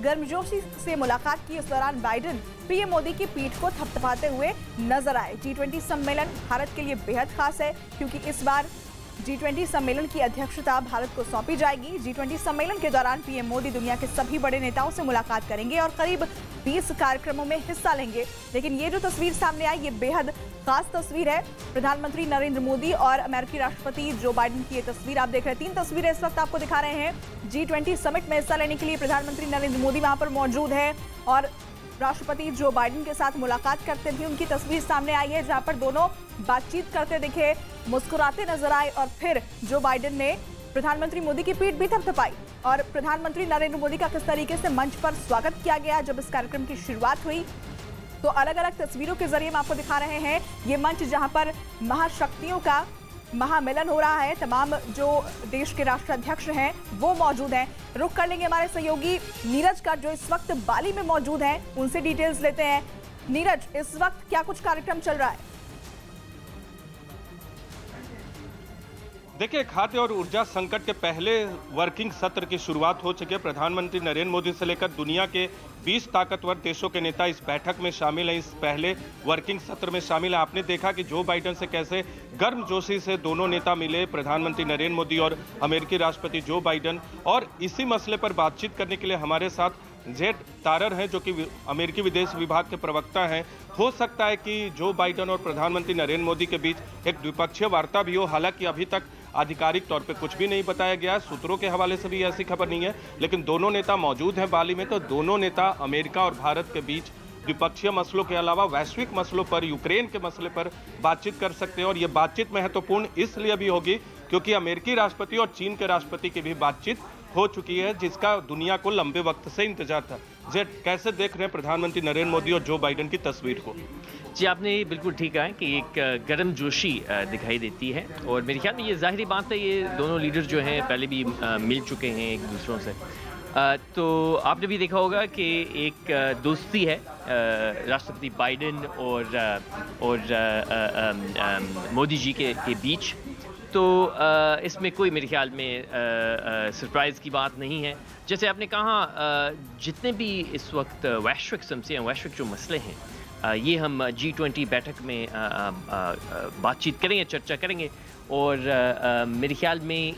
गर्मजोशी से मुलाकात की। इस दौरान बाइडेन पीएम मोदी की पीठ को थपथपाते हुए नजर आए। G20 सम्मेलन भारत के लिए बेहद खास है क्योंकि इस बार G20 सम्मेलन की अध्यक्षता भारत को सौंपी जाएगी। G20 सम्मेलन के दौरान पीएम मोदी दुनिया के सभी बड़े नेताओं से मुलाकात करेंगे और करीब 20 कार्यक्रमों में हिस्सा लेंगे। लेकिन ये जो तस्वीर सामने आई, ये बेहद खास तस्वीर है। प्रधानमंत्री नरेंद्र मोदी और अमेरिकी राष्ट्रपति जो बाइडेन की ये तस्वीर आप देख रहे हैं। 3 तस्वीरें इस वक्त आपको दिखा रहे हैं। G20 समिट में हिस्सा लेने के लिए प्रधानमंत्री नरेंद्र मोदी वहां पर मौजूद है और राष्ट्रपति जो बाइडेन के साथ मुलाकात करते थे उनकी तस्वीर सामने आई है, जहां पर दोनों बातचीत करते दिखे, मुस्कुराते नजर आए और फिर जो बाइडेन ने प्रधानमंत्री मोदी की पीठ भी थपथपाई। और प्रधानमंत्री नरेंद्र मोदी का किस तरीके से मंच पर स्वागत किया गया जब इस कार्यक्रम की शुरुआत हुई, तो अलग अलग तस्वीरों के जरिए हम आपको दिखा रहे हैं। ये मंच जहां पर महाशक्तियों का महामिलन हो रहा है, तमाम जो देश के राष्ट्राध्यक्ष हैं वो मौजूद हैं। रुक कर लेंगे हमारे सहयोगी नीरज का जो इस वक्त बाली में मौजूद हैं, उनसे डिटेल्स लेते हैं। नीरज, इस वक्त क्या कुछ कार्यक्रम चल रहा है? देखिए, खाद्य और ऊर्जा संकट के पहले वर्किंग सत्र की शुरुआत हो चुकी है। प्रधानमंत्री नरेंद्र मोदी से लेकर दुनिया के 20 ताकतवर देशों के नेता इस बैठक में शामिल हैं, इस पहले वर्किंग सत्र में शामिल है। आपने देखा कि जो बाइडेन से कैसे गर्मजोशी से दोनों नेता मिले, प्रधानमंत्री नरेंद्र मोदी और अमेरिकी राष्ट्रपति जो बाइडेन, और इसी मसले पर बातचीत करने के लिए हमारे साथ जेड तारर हैं जो कि अमेरिकी विदेश विभाग के प्रवक्ता हैं। हो सकता है कि जो बाइडेन और प्रधानमंत्री नरेंद्र मोदी के बीच एक द्विपक्षीय वार्ता भी हो, हालांकि अभी तक आधिकारिक तौर पे कुछ भी नहीं बताया गया। सूत्रों के हवाले से भी ऐसी खबर नहीं है, लेकिन दोनों नेता मौजूद हैं बाली में। तो दोनों नेता अमेरिका और भारत के बीच द्विपक्षीय मसलों के अलावा वैश्विक मसलों पर, यूक्रेन के मसले पर बातचीत कर सकते हैं। और ये बातचीत महत्वपूर्ण इसलिए भी होगी क्योंकि अमेरिकी राष्ट्रपति और चीन के राष्ट्रपति की भी बातचीत हो चुकी है, जिसका दुनिया को लंबे वक्त से इंतजार था। जेड, कैसे देख रहे हैं प्रधानमंत्री नरेंद्र मोदी और जो बाइडेन की तस्वीर को? जी, आपने बिल्कुल ठीक कहा है कि एक गर्मजोशी दिखाई देती है और मेरे ख्याल में ये ज़ाहिरी बात है, ये दोनों लीडर जो हैं पहले भी मिल चुके हैं एक दूसरों से। तो आपने भी देखा होगा कि एक दोस्ती है राष्ट्रपति बाइडेन और मोदी जी के बीच। तो इसमें कोई मेरे ख्याल में सरप्राइज़ की बात नहीं है। जैसे आपने कहा, जितने भी इस वक्त वैश्विक समस्याएं, वैश्विक जो मसले हैं, ये हम G20 बैठक में बातचीत करेंगे, चर्चा करेंगे। और मेरे ख्याल में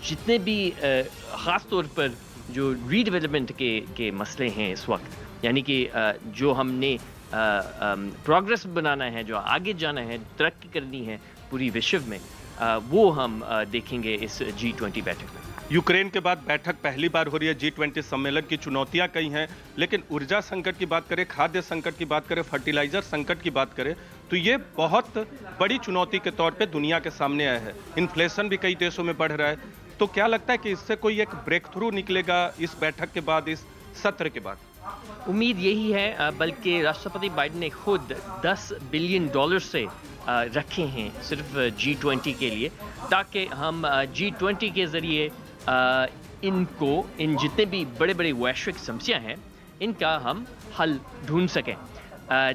जितने भी ख़ास तौर पर जो रीडेवलपमेंट के मसले हैं इस वक्त, यानी कि जो हमने प्रोग्रेस बनाना है, जो आगे जाना है, तरक्की करनी है पूरी विश्व में, वो हम देखेंगे इस G20 बैठक में। यूक्रेन के बाद बैठक पहली बार हो रही है। G20 सम्मेलन की चुनौतियां कई हैं, लेकिन ऊर्जा संकट की बात करें, खाद्य संकट की बात करें, फर्टिलाइजर संकट की बात करें, तो ये बहुत बड़ी चुनौती के तौर पे दुनिया के सामने आया है। इन्फ्लेशन भी कई देशों में बढ़ रहा है। तो क्या लगता है कि इससे कोई एक ब्रेक थ्रू निकलेगा इस बैठक के बाद, इस सत्र के बाद? उम्मीद यही है, बल्कि राष्ट्रपति बाइडेन ने खुद $10 बिलियन से रखे हैं सिर्फ G20 के लिए, ताकि हम G20 के ज़रिए इन जितने भी बड़े बड़े वैश्विक समस्या हैं, इनका हम हल ढूंढ सकें,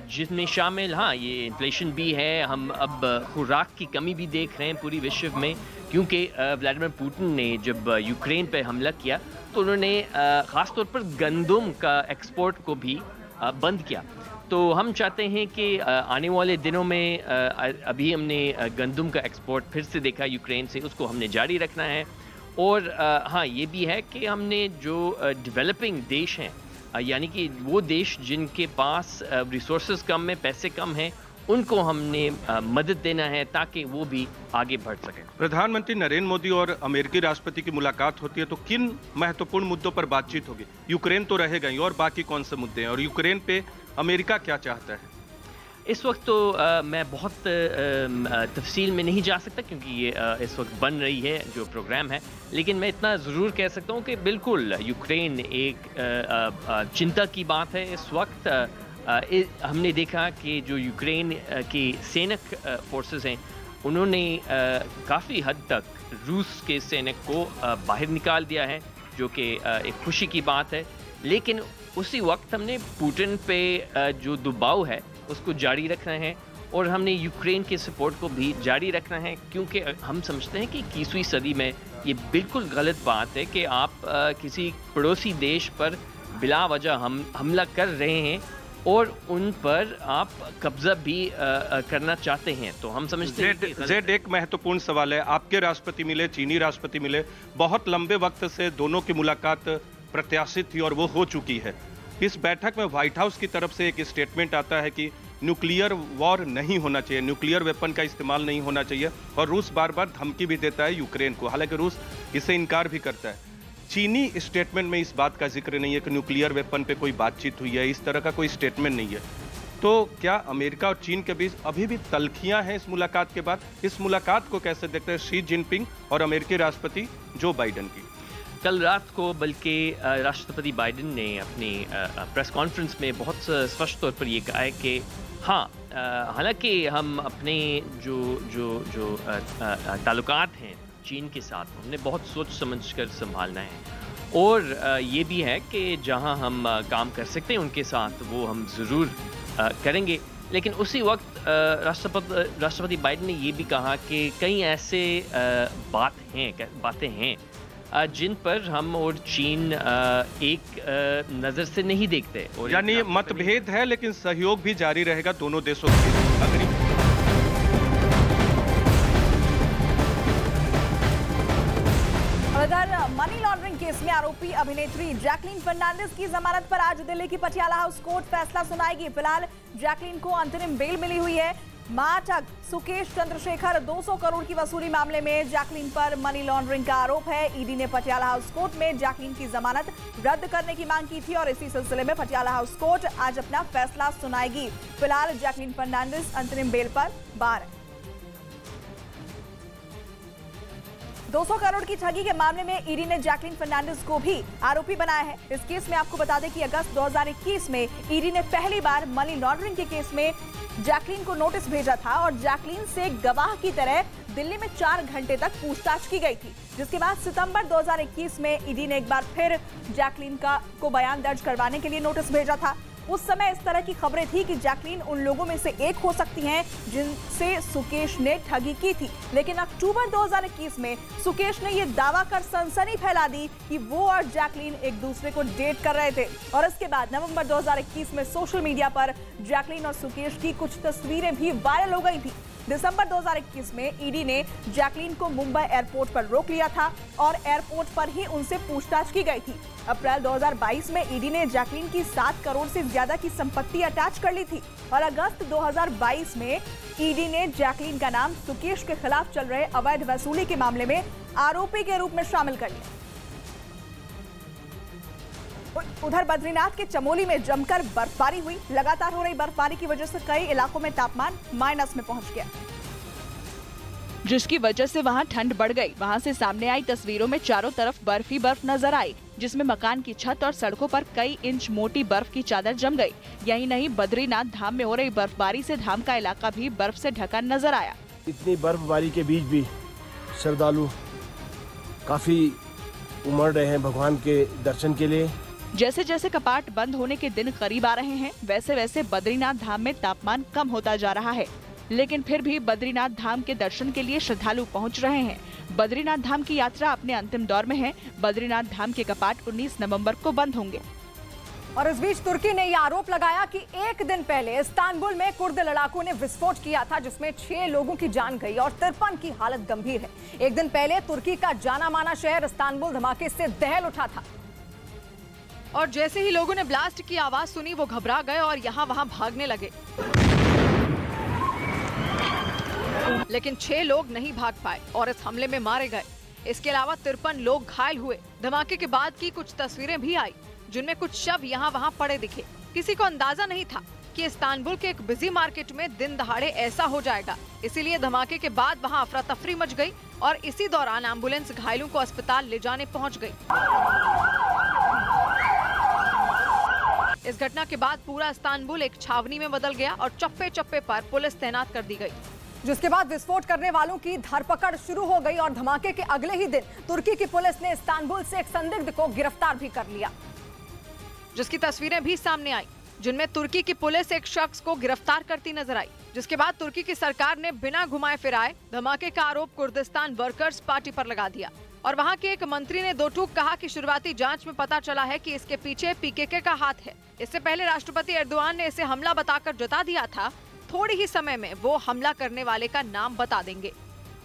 जिसमें शामिल, हाँ, ये इन्फ्लेशन भी है। हम अब खुराक की कमी भी देख रहे हैं पूरी विश्व में, क्योंकि व्लादिमीर पुतिन ने जब यूक्रेन पर हमला किया तो उन्होंने ख़ास तौर पर गंदम का एक्सपोर्ट को भी बंद किया। तो हम चाहते हैं कि आने वाले दिनों में, अभी हमने गंदम का एक्सपोर्ट फिर से देखा यूक्रेन से, उसको हमने जारी रखना है। और हाँ, ये भी है कि हमने जो डेवलपिंग देश हैं, यानी कि वो देश जिनके पास रिसोर्सेज कम है, पैसे कम हैं, उनको हमने मदद देना है ताकि वो भी आगे बढ़ सकें। प्रधानमंत्री नरेंद्र मोदी और अमेरिकी राष्ट्रपति की मुलाकात होती है तो किन महत्वपूर्ण मुद्दों पर बातचीत होगी? यूक्रेन तो रहेगा ही, और बाकी कौन से मुद्दे हैं, और यूक्रेन पे अमेरिका क्या चाहता है? इस वक्त तो मैं बहुत तफसील में नहीं जा सकता क्योंकि ये इस वक्त बन रही है जो प्रोग्राम है, लेकिन मैं इतना ज़रूर कह सकता हूँ कि बिल्कुल यूक्रेन एक चिंता की बात है इस वक्त। हमने देखा कि जो यूक्रेन की सैनिक फोर्सेस हैं, उन्होंने काफ़ी हद तक रूस के सैनिक को बाहर निकाल दिया है, जो कि एक खुशी की बात है। लेकिन उसी वक्त हमने पुतिन पे जो दबाव है उसको जारी रखना है और हमने यूक्रेन के सपोर्ट को भी जारी रखना है, क्योंकि हम समझते हैं कि 21वीं सदी में ये बिल्कुल गलत बात है कि आप किसी पड़ोसी देश पर बिला वजह हमला कर रहे हैं और उन पर आप कब्जा भी करना चाहते हैं, तो हम समझते हैं जेड एक महत्वपूर्ण सवाल है। आपके राष्ट्रपति मिले, चीनी राष्ट्रपति मिले, बहुत लंबे वक्त से दोनों की मुलाकात प्रत्याशित थी और वो हो चुकी है। इस बैठक में व्हाइट हाउस की तरफ से एक स्टेटमेंट आता है कि न्यूक्लियर वॉर नहीं होना चाहिए, न्यूक्लियर वेपन का इस्तेमाल नहीं होना चाहिए, और रूस बार बार धमकी भी देता है यूक्रेन को, हालांकि रूस इसे इनकार भी करता है। चीनी स्टेटमेंट में इस बात का जिक्र नहीं है कि न्यूक्लियर वेपन पे कोई बातचीत हुई है, इस तरह का कोई स्टेटमेंट नहीं है। तो क्या अमेरिका और चीन के बीच अभी भी तल्खियां हैं इस मुलाकात के बाद? इस मुलाकात को कैसे देखते हैं शी जिनपिंग और अमेरिकी राष्ट्रपति जो बाइडेन की? कल रात को बल्कि राष्ट्रपति बाइडेन ने अपनी प्रेस कॉन्फ्रेंस में बहुत स्पष्ट तौर पर ये कहा है कि हाँ, हालांकि हम अपने जो ताल्लुकात हैं चीन के साथ, हमने बहुत सोच समझ कर संभालना है, और ये भी है कि जहां हम काम कर सकते हैं उनके साथ वो हम ज़रूर करेंगे। लेकिन उसी वक्त राष्ट्रपति बाइडेन ने ये भी कहा कि कई ऐसे बातें हैं जिन पर हम और चीन एक नज़र से नहीं देखते, और यानी मतभेद है लेकिन सहयोग भी जारी रहेगा दोनों देशों के। अगर मनी लॉन्ड्रिंग केस में आरोपी अभिनेत्री जैकलीन फर्नांडिस की जमानत पर आज दिल्ली की पटियाला हाउस कोर्ट फैसला सुनाएगी। फिलहाल जैकलीन को अंतरिम बेल मिली हुई है। महाठग सुकेश चंद्रशेखर 200 करोड़ की वसूली मामले में जैकलीन पर मनी लॉन्ड्रिंग का आरोप है। ईडी ने पटियाला हाउस कोर्ट में जैकलीन की जमानत रद्द करने की मांग की थी और इसी सिलसिले में पटियाला हाउस कोर्ट आज अपना फैसला सुनाएगी। फिलहाल जैकलीन फर्नांडिस अंतरिम बेल पर बाहर है। 200 करोड़ की ठगी के मामले में ईडी ने जैकलीन फर्नांडिस को भी आरोपी बनाया है। इस केस में आपको बता दें कि अगस्त 2021 में ईडी ने पहली बार मनी लॉन्ड्रिंग के केस में जैकलीन को नोटिस भेजा था और जैकलीन से गवाह की तरह दिल्ली में 4 घंटे तक पूछताछ की गई थी, जिसके बाद सितंबर 2021 में ईडी ने एक बार फिर जैकलीन को बयान दर्ज करवाने के लिए नोटिस भेजा था। उस समय इस तरह की खबरें थी कि जैकलीन उन लोगों में से एक हो सकती हैं जिनसे सुकेश ने ठगी की थी। लेकिन अक्टूबर 2021 में सुकेश ने यह दावा कर सनसनी फैला दी कि वो और जैकलीन एक दूसरे को डेट कर रहे थे, और इसके बाद नवंबर 2021 में सोशल मीडिया पर जैकलीन और सुकेश की कुछ तस्वीरें भी वायरल हो गई थी। दिसंबर 2021 में ईडी ने जैकलीन को मुंबई एयरपोर्ट पर रोक लिया था और एयरपोर्ट पर ही उनसे पूछताछ की गई थी। अप्रैल 2022 में ईडी ने जैकलीन की 7 करोड़ से ज्यादा की संपत्ति अटैच कर ली थी और अगस्त 2022 में ईडी ने जैकलीन का नाम सुकेश के खिलाफ चल रहे अवैध वसूली के मामले में आरोपी के रूप में शामिल कर लिया। उधर बद्रीनाथ के चमोली में जमकर बर्फबारी हुई। लगातार हो रही बर्फबारी की वजह से कई इलाकों में तापमान माइनस में पहुंच गया, जिसकी वजह से वहां ठंड बढ़ गई। वहां से सामने आई तस्वीरों में चारों तरफ बर्फ ही बर्फ नजर आई, जिसमें मकान की छत और सड़कों पर कई इंच मोटी बर्फ की चादर जम गई। यही नहीं, बद्रीनाथ धाम में हो रही बर्फबारी से धाम का इलाका भी बर्फ से ढका नजर आया। इतनी बर्फबारी के बीच भी श्रद्धालु काफी उमड़ रहे हैं भगवान के दर्शन के लिए। जैसे जैसे कपाट बंद होने के दिन करीब आ रहे हैं, वैसे वैसे बद्रीनाथ धाम में तापमान कम होता जा रहा है, लेकिन फिर भी बद्रीनाथ धाम के दर्शन के लिए श्रद्धालु पहुंच रहे हैं। बद्रीनाथ धाम की यात्रा अपने अंतिम दौर में है। बद्रीनाथ धाम के कपाट 19 नवंबर को बंद होंगे। और इस बीच तुर्की ने यह आरोप लगाया कि एक दिन पहले इस्तांबुल में कुर्द लड़ाकों ने विस्फोट किया था, जिसमें 6 लोगों की जान गई और 53 की हालत गंभीर है। एक दिन पहले तुर्की का जाना माना शहर इस्तांबुल धमाके से दहल उठा था और जैसे ही लोगों ने ब्लास्ट की आवाज सुनी, वो घबरा गए और यहाँ वहाँ भागने लगे। लेकिन 6 लोग नहीं भाग पाए और इस हमले में मारे गए। इसके अलावा 53 लोग घायल हुए। धमाके के बाद की कुछ तस्वीरें भी आई, जिनमें कुछ शव यहाँ वहाँ पड़े दिखे। किसी को अंदाजा नहीं था कि इस्तांबुल के एक बिजी मार्केट में दिन दहाड़े ऐसा हो जाएगा। इसीलिए धमाके के बाद वहाँ अफरा तफरी मच गई और इसी दौरान एम्बुलेंस घायलों को अस्पताल ले जाने पहुँच गई। इस घटना के बाद पूरा इस्तांबुल एक छावनी में बदल गया और चप्पे चप्पे पर पुलिस तैनात कर दी गई, जिसके बाद विस्फोट करने वालों की धरपकड़ शुरू हो गई और धमाके के अगले ही दिन तुर्की की पुलिस ने इस्तांबुल से एक संदिग्ध को गिरफ्तार भी कर लिया, जिसकी तस्वीरें भी सामने आई, जिनमें तुर्की की पुलिस एक शख्स को गिरफ्तार करती नजर आई। जिसके बाद तुर्की की सरकार ने बिना घुमाए फिराए धमाके का आरोप कुर्दिस्तान वर्कर्स पार्टी पर लगा दिया और वहां के एक मंत्री ने दो टूक कहा कि शुरुआती जांच में पता चला है कि इसके पीछे पीकेके का हाथ है। इससे पहले राष्ट्रपति एर्दोआन ने इसे हमला बताकर जता दिया था, थोड़ी ही समय में वो हमला करने वाले का नाम बता देंगे।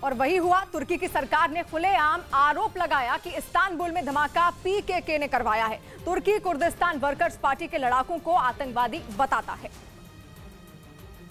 और वही हुआ। तुर्की की सरकार ने खुलेआम आरोप लगाया कि इस्तांबुल में धमाका पीकेके ने करवाया है। तुर्की कुर्दिस्तान वर्कर्स पार्टी के लड़ाकों को आतंकवादी बताता है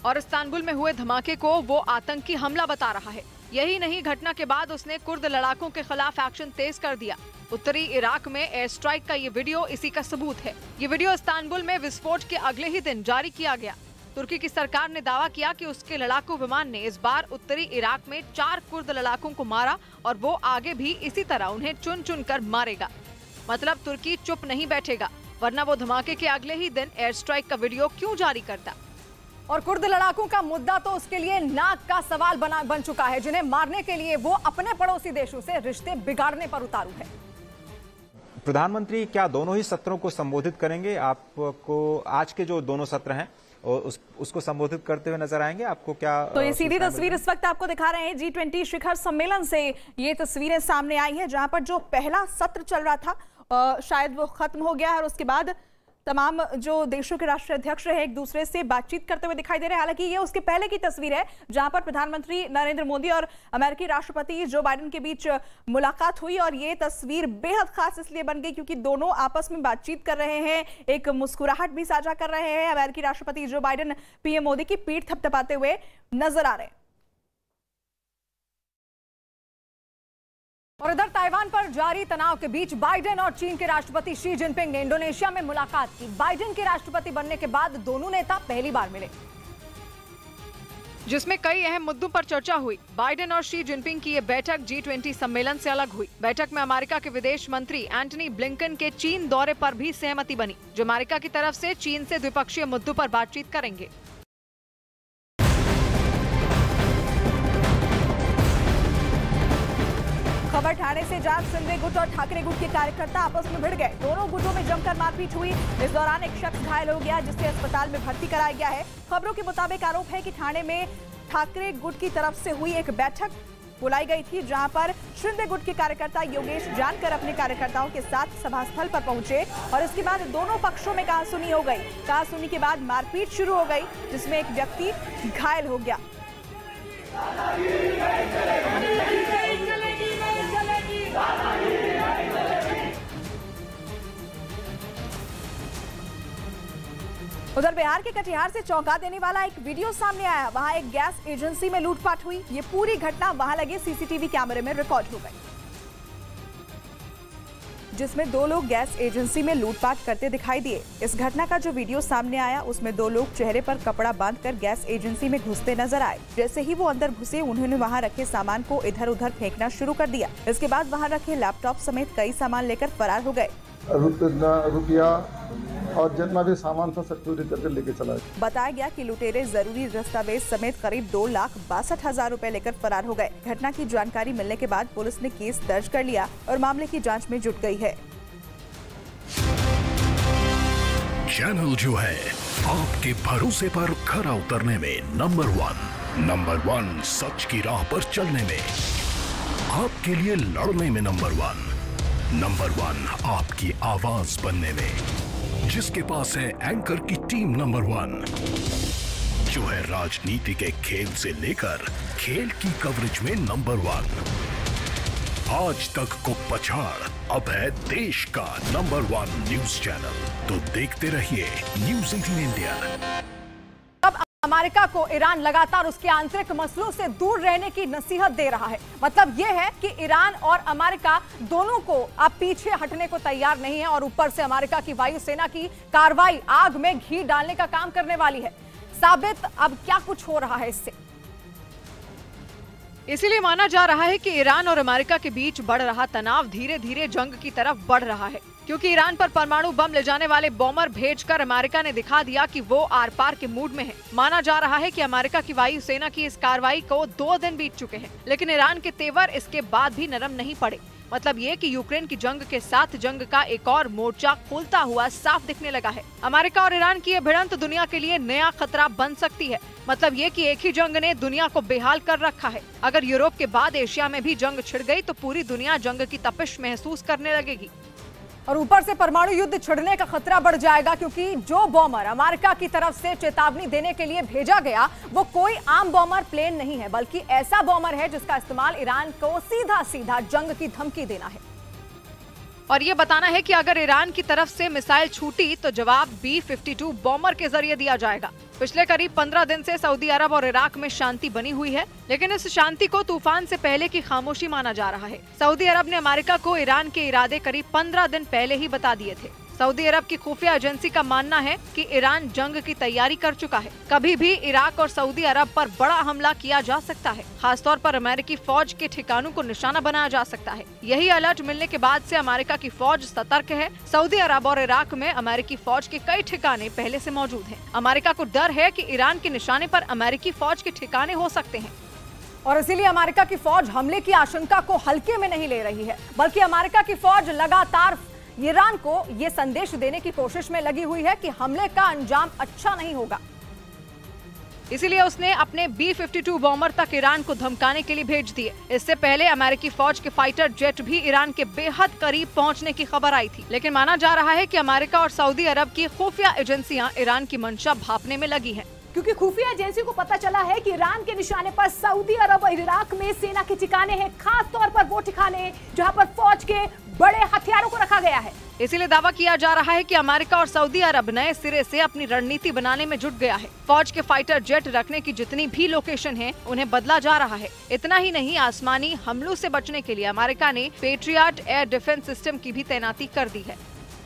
और इस्तांबुल में हुए धमाके को वो आतंकी हमला बता रहा है। यही नहीं, घटना के बाद उसने कुर्द लड़ाकों के खिलाफ एक्शन तेज कर दिया। उत्तरी इराक में एयर स्ट्राइक का ये वीडियो इसी का सबूत है। ये वीडियो इस्तांबुल में विस्फोट के अगले ही दिन जारी किया गया। तुर्की की सरकार ने दावा किया कि उसके लड़ाकू विमान ने इस बार उत्तरी इराक में 4 कुर्द लड़ाकों को मारा और वो आगे भी इसी तरह उन्हें चुन चुन कर मारेगा। मतलब तुर्की चुप नहीं बैठेगा, वरना वो धमाके के अगले ही दिन एयर स्ट्राइक का वीडियो क्यों जारी करता। और कुर्द लड़ाकों का मुद्दा तो उसके लिए नाक का सवाल बन चुका है, जिन्हें मारने के लिए वो अपने पड़ोसी देशों से रिश्ते बिगाड़ने पर उतारू है। प्रधानमंत्री क्या दोनों ही सत्रों को संबोधित करेंगे? आपको आज के जो दोनों सत्र हैं और उसको संबोधित करते हुए नजर आएंगे? आपको क्या? तो ये सीधी तस्वीर इस वक्त आपको दिखा रहे हैं G20 शिखर सम्मेलन से। ये तस्वीरें सामने आई है जहां पर जो पहला सत्र चल रहा था शायद वो खत्म हो गया है और उसके बाद तमाम जो देशों के राष्ट्राध्यक्ष हैं एक दूसरे से बातचीत करते हुए दिखाई दे रहे हैं। हालांकि ये उसके पहले की तस्वीर है जहां पर प्रधानमंत्री नरेंद्र मोदी और अमेरिकी राष्ट्रपति जो बाइडेन के बीच मुलाकात हुई और ये तस्वीर बेहद खास इसलिए बन गई क्योंकि दोनों आपस में बातचीत कर रहे हैं, एक मुस्कुराहट भी साझा कर रहे हैं। अमेरिकी राष्ट्रपति जो बाइडेन पीएम मोदी की पीठ थपथपाते हुए नजर आ रहे हैं। और इधर ताइवान पर जारी तनाव के बीच बाइडेन और चीन के राष्ट्रपति शी जिनपिंग ने इंडोनेशिया में मुलाकात की। बाइडेन के राष्ट्रपति बनने के बाद दोनों नेता पहली बार मिले, जिसमें कई अहम मुद्दों पर चर्चा हुई। बाइडेन और शी जिनपिंग की ये बैठक G20 सम्मेलन से अलग हुई। बैठक में अमेरिका के विदेश मंत्री एंटनी ब्लिंकन के चीन दौरे पर भी सहमति बनी, जो अमेरिका की तरफ से चीन से द्विपक्षीय मुद्दों पर बातचीत करेंगे। खबर ठाणे से जहां शिंदे गुट और ठाकरे गुट के कार्यकर्ता आपस में भिड़ गए। दोनों गुटों में जमकर मारपीट हुई। इस दौरान एक शख्स घायल हो गया जिसे अस्पताल में भर्ती कराया गया है। खबरों के मुताबिक आरोप है कि ठाणे में ठाकरे गुट की तरफ से हुई एक बैठक बुलाई गई थी जहां पर शिंदे गुट के कार्यकर्ता योगेश जानकर अपने कार्यकर्ताओं के साथ सभास्थल पर पहुंचे और इसके बाद दोनों पक्षों में कहासुनी हो गई। कहासुनी के बाद मारपीट शुरू हो गई जिसमें एक व्यक्ति घायल हो गया। उधर बिहार के कटिहार से चौंका देने वाला एक वीडियो सामने आया। वहां एक गैस एजेंसी में लूटपाट हुई। ये पूरी घटना वहां लगे सीसीटीवी कैमरे में रिकॉर्ड हो गई, जिसमें 2 लोग गैस एजेंसी में लूटपाट करते दिखाई दिए। इस घटना का जो वीडियो सामने आया उसमें 2 लोग चेहरे पर कपड़ा बांधकर गैस एजेंसी में घुसते नजर आए। जैसे ही वो अंदर घुसे उन्होंने वहां रखे सामान को इधर उधर फेंकना शुरू कर दिया। इसके बाद वहां रखे लैपटॉप समेत कई सामान लेकर फरार हो गए। रुपया और जितना भी सामान था सब चोरी करके लेके चला गया। बताया गया कि लुटेरे जरूरी दस्तावेज समेत करीब 2,62,000 रुपए लेकर फरार हो गए। घटना की जानकारी मिलने के बाद पुलिस ने केस दर्ज कर लिया और मामले की जांच में जुट गई है। चैनल जो है आपके भरोसे पर खरा उतरने में नंबर 1 सच की राह पर चलने में, आपके लिए लड़ने में नंबर 1 आपकी आवाज बनने में, जिसके पास है एंकर की टीम नंबर 1, जो है राजनीति के खेल से लेकर खेल की कवरेज में नंबर 1, आज तक को पछाड़ अब है देश का नंबर 1 न्यूज चैनल। तो देखते रहिए न्यूज़ 18 इंडिया। अब अमेरिका को ईरान लगातार उसके आंतरिक मसलों से दूर रहने की नसीहत दे रहा है। मतलब यह है कि ईरान और अमेरिका दोनों को अब पीछे हटने को तैयार नहीं है और ऊपर से अमेरिका की वायुसेना की कार्रवाई आग में घी डालने का काम करने वाली है। साबित अब क्या कुछ हो रहा है इससे। इसीलिए माना जा रहा है कि ईरान और अमेरिका के बीच बढ़ रहा तनाव धीरे धीरे जंग की तरफ बढ़ रहा है, क्योंकि ईरान पर परमाणु बम ले जाने वाले बॉम्बर भेजकर अमेरिका ने दिखा दिया कि वो आर पार के मूड में है। माना जा रहा है कि अमेरिका की वायुसेना की इस कार्रवाई को 2 दिन बीत चुके हैं, लेकिन ईरान के तेवर इसके बाद भी नरम नहीं पड़े। मतलब ये कि यूक्रेन की जंग के साथ जंग का एक और मोर्चा खोलता हुआ साफ दिखने लगा है। अमेरिका और ईरान की ये भिड़ंत दुनिया के लिए नया खतरा बन सकती है। मतलब ये कि एक ही जंग ने दुनिया को बेहाल कर रखा है। अगर यूरोप के बाद एशिया में भी जंग छिड़ गई तो पूरी दुनिया जंग की तपिश महसूस करने लगेगी। और ऊपर से परमाणु युद्ध छिड़ने का खतरा बढ़ जाएगा, क्योंकि जो बॉम्बर अमेरिका की तरफ से चेतावनी देने के लिए भेजा गया वो कोई आम बॉम्बर प्लेन नहीं है, बल्कि ऐसा बॉम्बर है जिसका इस्तेमाल ईरान को सीधा सीधा जंग की धमकी देना है। और ये बताना है कि अगर ईरान की तरफ से मिसाइल छूटी तो जवाब B-52 बॉम्बर के जरिए दिया जाएगा। पिछले करीब 15 दिन से सऊदी अरब और इराक में शांति बनी हुई है, लेकिन इस शांति को तूफान से पहले की खामोशी माना जा रहा है। सऊदी अरब ने अमेरिका को ईरान के इरादे करीब 15 दिन पहले ही बता दिए थे। सऊदी अरब की खुफिया एजेंसी का मानना है कि ईरान जंग की तैयारी कर चुका है। कभी भी इराक और सऊदी अरब पर बड़ा हमला किया जा सकता है। खासतौर पर अमेरिकी फौज के ठिकानों को निशाना बनाया जा सकता है। यही अलर्ट मिलने के बाद से अमेरिका की फौज सतर्क है। सऊदी अरब और इराक में अमेरिकी फौज के कई ठिकाने पहले से मौजूद हैं। अमेरिका को डर है कि ईरान के निशाने पर अमेरिकी फौज के ठिकाने हो सकते हैं, और इसीलिए अमेरिका की फौज हमले की आशंका को हल्के में नहीं ले रही है, बल्कि अमेरिका की फौज लगातार ईरान को ये संदेश देने की कोशिश में लगी हुई है कि हमले का अंजाम अच्छा नहीं होगा। इसीलिए उसने अपने B-52 बॉम्बर तक ईरान को धमकाने के लिए भेज दिए। इससे पहले अमेरिकी फौज के फाइटर जेट भी ईरान के बेहद करीब पहुंचने की खबर आई थी, लेकिन माना जा रहा है कि अमेरिका और सऊदी अरब की खुफिया एजेंसियां ईरान की मंशा भांपने में लगी हैं। क्योंकि खुफिया एजेंसी को पता चला है कि ईरान के निशाने पर सऊदी अरब और इराक में सेना के ठिकाने हैं, खास तौर पर वो ठिकाने जहां पर फौज के बड़े हथियारों को रखा गया है। इसीलिए दावा किया जा रहा है कि अमेरिका और सऊदी अरब नए सिरे से अपनी रणनीति बनाने में जुट गया है। फौज के फाइटर जेट रखने की जितनी भी लोकेशन है उन्हें बदला जा रहा है। इतना ही नहीं, आसमानी हमलों से बचने के लिए अमेरिका ने पेट्रियट एयर डिफेंस सिस्टम की भी तैनाती कर दी है।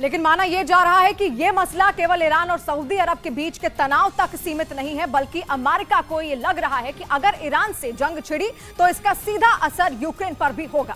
लेकिन माना यह जा रहा है कि यह मसला केवल ईरान और सऊदी अरब के बीच के तनाव तक सीमित नहीं है, बल्कि अमेरिका को यह लग रहा है कि अगर ईरान से जंग छिड़ी तो इसका सीधा असर यूक्रेन पर भी होगा।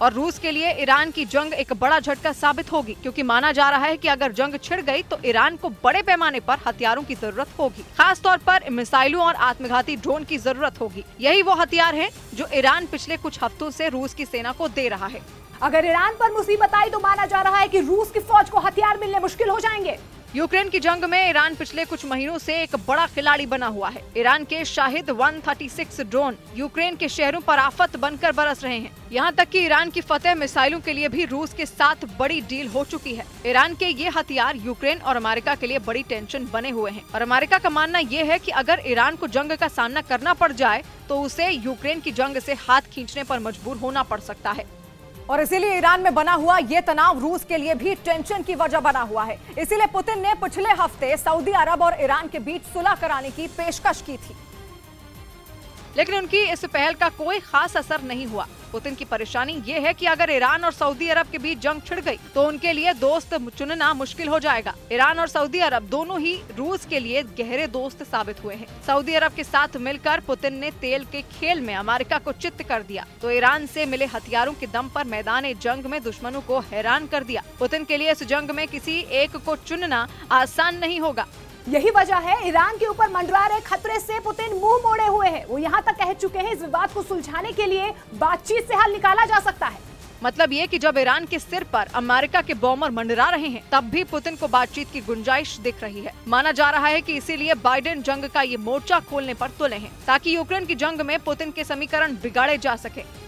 और रूस के लिए ईरान की जंग एक बड़ा झटका साबित होगी, क्योंकि माना जा रहा है कि अगर जंग छिड़ गई तो ईरान को बड़े पैमाने पर हथियारों की जरूरत होगी। खास तौर पर मिसाइलों और आत्मघाती ड्रोन की जरूरत होगी। यही वो हथियार हैं जो ईरान पिछले कुछ हफ्तों से रूस की सेना को दे रहा है। अगर ईरान पर मुसीबत आई तो माना जा रहा है कि रूस की फौज को हथियार मिलने मुश्किल हो जाएंगे। यूक्रेन की जंग में ईरान पिछले कुछ महीनों से एक बड़ा खिलाड़ी बना हुआ है। ईरान के शाहिद 136 ड्रोन यूक्रेन के शहरों पर आफत बनकर बरस रहे हैं। यहाँ तक कि ईरान की फतेह मिसाइलों के लिए भी रूस के साथ बड़ी डील हो चुकी है। ईरान के ये हथियार यूक्रेन और अमेरिका के लिए बड़ी टेंशन बने हुए हैं, और अमेरिका का मानना ये है कि अगर ईरान को जंग का सामना करना पड़ जाए तो उसे यूक्रेन की जंग से हाथ खींचने पर मजबूर होना पड़ सकता है। और इसीलिए ईरान में बना हुआ ये तनाव रूस के लिए भी टेंशन की वजह बना हुआ है। इसीलिए पुतिन ने पिछले हफ्ते सऊदी अरब और ईरान के बीच सुलह कराने की पेशकश की थी, लेकिन उनकी इस पहल का कोई खास असर नहीं हुआ। पुतिन की परेशानी ये है कि अगर ईरान और सऊदी अरब के बीच जंग छिड़ गई तो उनके लिए दोस्त चुनना मुश्किल हो जाएगा। ईरान और सऊदी अरब दोनों ही रूस के लिए गहरे दोस्त साबित हुए हैं। सऊदी अरब के साथ मिलकर पुतिन ने तेल के खेल में अमेरिका को चित्त कर दिया, तो ईरान से मिले हथियारों के दम पर मैदान जंग में दुश्मनों को हैरान कर दिया। पुतिन के लिए इस जंग में किसी एक को चुनना आसान नहीं होगा। यही वजह है ईरान के ऊपर मंडरा रहे खतरे से पुतिन मुंह मोड़े हुए हैं। वो यहाँ तक कह चुके हैं इस विवाद को सुलझाने के लिए बातचीत से हल निकाला जा सकता है। मतलब ये कि जब ईरान के सिर पर अमेरिका के बॉम्बर मंडरा रहे हैं तब भी पुतिन को बातचीत की गुंजाइश दिख रही है। माना जा रहा है कि इसीलिए बाइडेन जंग का ये मोर्चा खोलने पर तुले हैं, ताकि यूक्रेन की जंग में पुतिन के समीकरण बिगाड़े जा सके।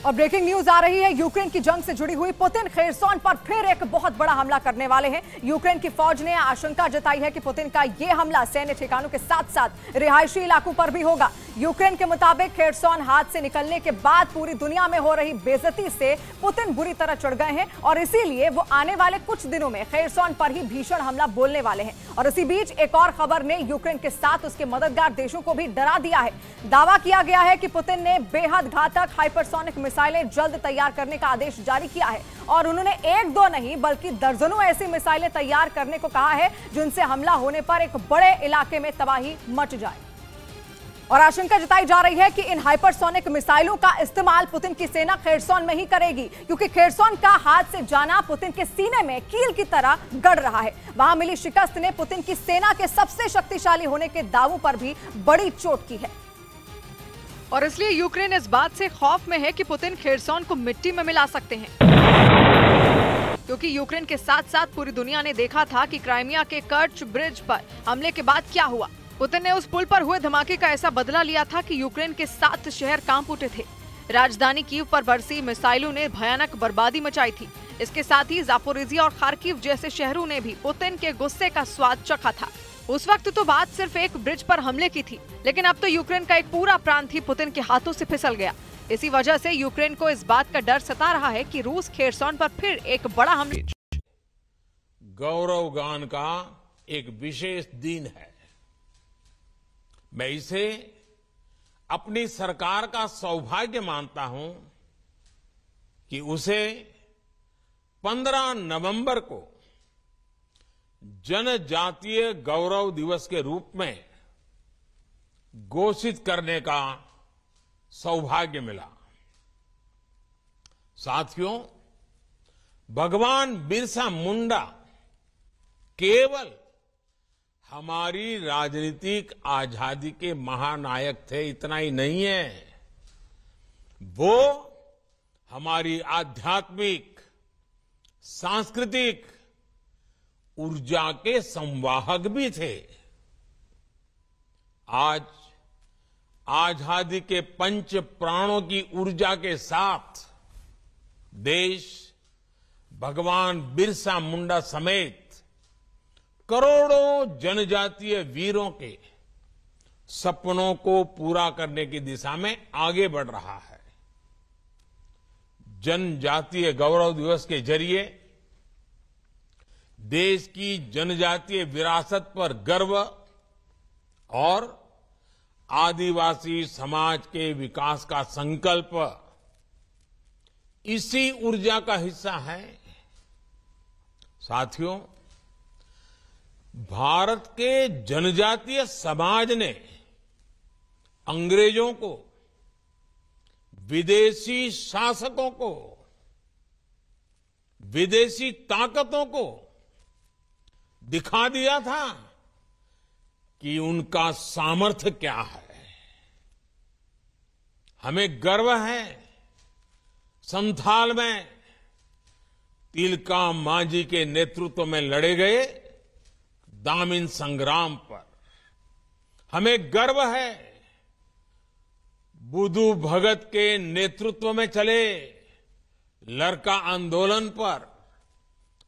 और ब्रेकिंग न्यूज आ रही है यूक्रेन की जंग से जुड़ी हुई। पुतिन खेरसोन पर फिर एक बहुत बड़ा हमला करने वाले हैं। यूक्रेन की फौज ने आशंका जताई है कि पुतिन का ये हमला सैन्य ठिकानों के साथ साथ रिहायशी इलाकों पर भी होगा। यूक्रेन के मुताबिक खेरसोन हाथ से निकलने के बाद पूरी दुनिया में हो रही बेइज्जती से पुतिन बुरी तरह चढ़ गए हैं, और इसीलिए वो आने वाले कुछ दिनों में खेरसोन पर ही भीषण हमला बोलने वाले हैं। और इसी बीच एक और खबर ने यूक्रेन के साथ उसके मददगार देशों को भी डरा दिया है। दावा किया गया है कि पुतिन ने बेहद घातक हाइपरसोनिक मिसाइलें जल्द तैयार करने का आदेश जारी किया है, और उन्होंने एक दो नहीं बल्कि दर्जनों ऐसी मिसाइलें तैयार करने को कहा है जिनसे हमला होने पर एक बड़े इलाके में तबाही मच जाए। और आशंका जताई जा रही है कि इन हाइपरसोनिक मिसाइलों का इस्तेमाल पुतिन की सेना खेरसोन में ही करेगी, क्योंकि खेरसोन का हाथ से जाना पुतिन के सीने में कील की तरह गड़ रहा है। वहां मिली शिकस्त ने पुतिन की सेना के सबसे शक्तिशाली होने के दावों पर भी बड़ी चोट की है। और इसलिए यूक्रेन इस बात से खौफ में है कि पुतिन खेरसोन को मिट्टी में मिला सकते हैं, क्योंकि यूक्रेन के साथ साथ पूरी दुनिया ने देखा था कि क्राइमिया के कर्च ब्रिज पर हमले के बाद क्या हुआ। पुतिन ने उस पुल पर हुए धमाके का ऐसा बदला लिया था कि यूक्रेन के 7 शहर कांप उठे थे। राजधानी कीव पर बरसी मिसाइलों ने भयानक बर्बादी मचाई थी। इसके साथ ही जापोरिजिया और खार्किव जैसे शहरों ने भी पुतिन के गुस्से का स्वाद चखा था। उस वक्त तो बात सिर्फ एक ब्रिज पर हमले की थी, लेकिन अब तो यूक्रेन का एक पूरा प्रांत ही पुतिन के हाथों से फिसल गया। इसी वजह से यूक्रेन को इस बात का डर सता रहा है कि रूस खेरसोन पर फिर एक बड़ा हमला। गौरव गान का एक विशेष दिन है। मैं इसे अपनी सरकार का सौभाग्य मानता हूं कि उसे 15 नवंबर को जनजातीय गौरव दिवस के रूप में घोषित करने का सौभाग्य मिला। साथियों, भगवान बिरसा मुंडा केवल हमारी राजनीतिक आजादी के महानायक थे, इतना ही नहीं है, वो हमारी आध्यात्मिक, सांस्कृतिक ऊर्जा के संवाहक भी थे। आज आजादी के पंच प्राणों की ऊर्जा के साथ देश भगवान बिरसा मुंडा समेत करोड़ों जनजातीय वीरों के सपनों को पूरा करने की दिशा में आगे बढ़ रहा है। जनजातीय गौरव दिवस के जरिए देश की जनजातीय विरासत पर गर्व और आदिवासी समाज के विकास का संकल्प इसी ऊर्जा का हिस्सा है। साथियों, भारत के जनजातीय समाज ने अंग्रेजों को, विदेशी शासकों को, विदेशी ताकतों को दिखा दिया था कि उनका सामर्थ्य क्या है। हमें गर्व है संथाल में तिलका मांझी के नेतृत्व में लड़े गए दामिन संग्राम पर। हमें गर्व है बुधु भगत के नेतृत्व में चले लरका आंदोलन पर।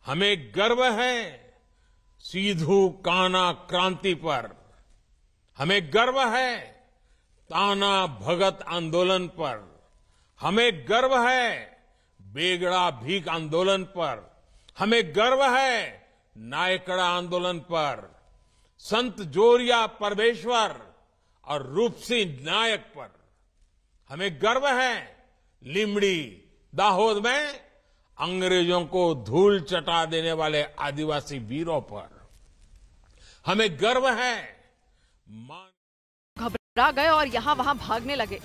हमें गर्व है सिद्धू कान्हा क्रांति पर। हमें गर्व है ताना भगत आंदोलन पर। हमें गर्व है बेगड़ा भीख आंदोलन पर। हमें गर्व है नायकड़ा आंदोलन पर, संत जोरिया परमेश्वर और रूपसिंह नायक पर। हमें गर्व है लिमड़ी दाहोद में अंग्रेजों को धूल चटा देने वाले आदिवासी वीरों पर। हमें गर्व है। घबरा गए और यहाँ वहाँ भागने लगे,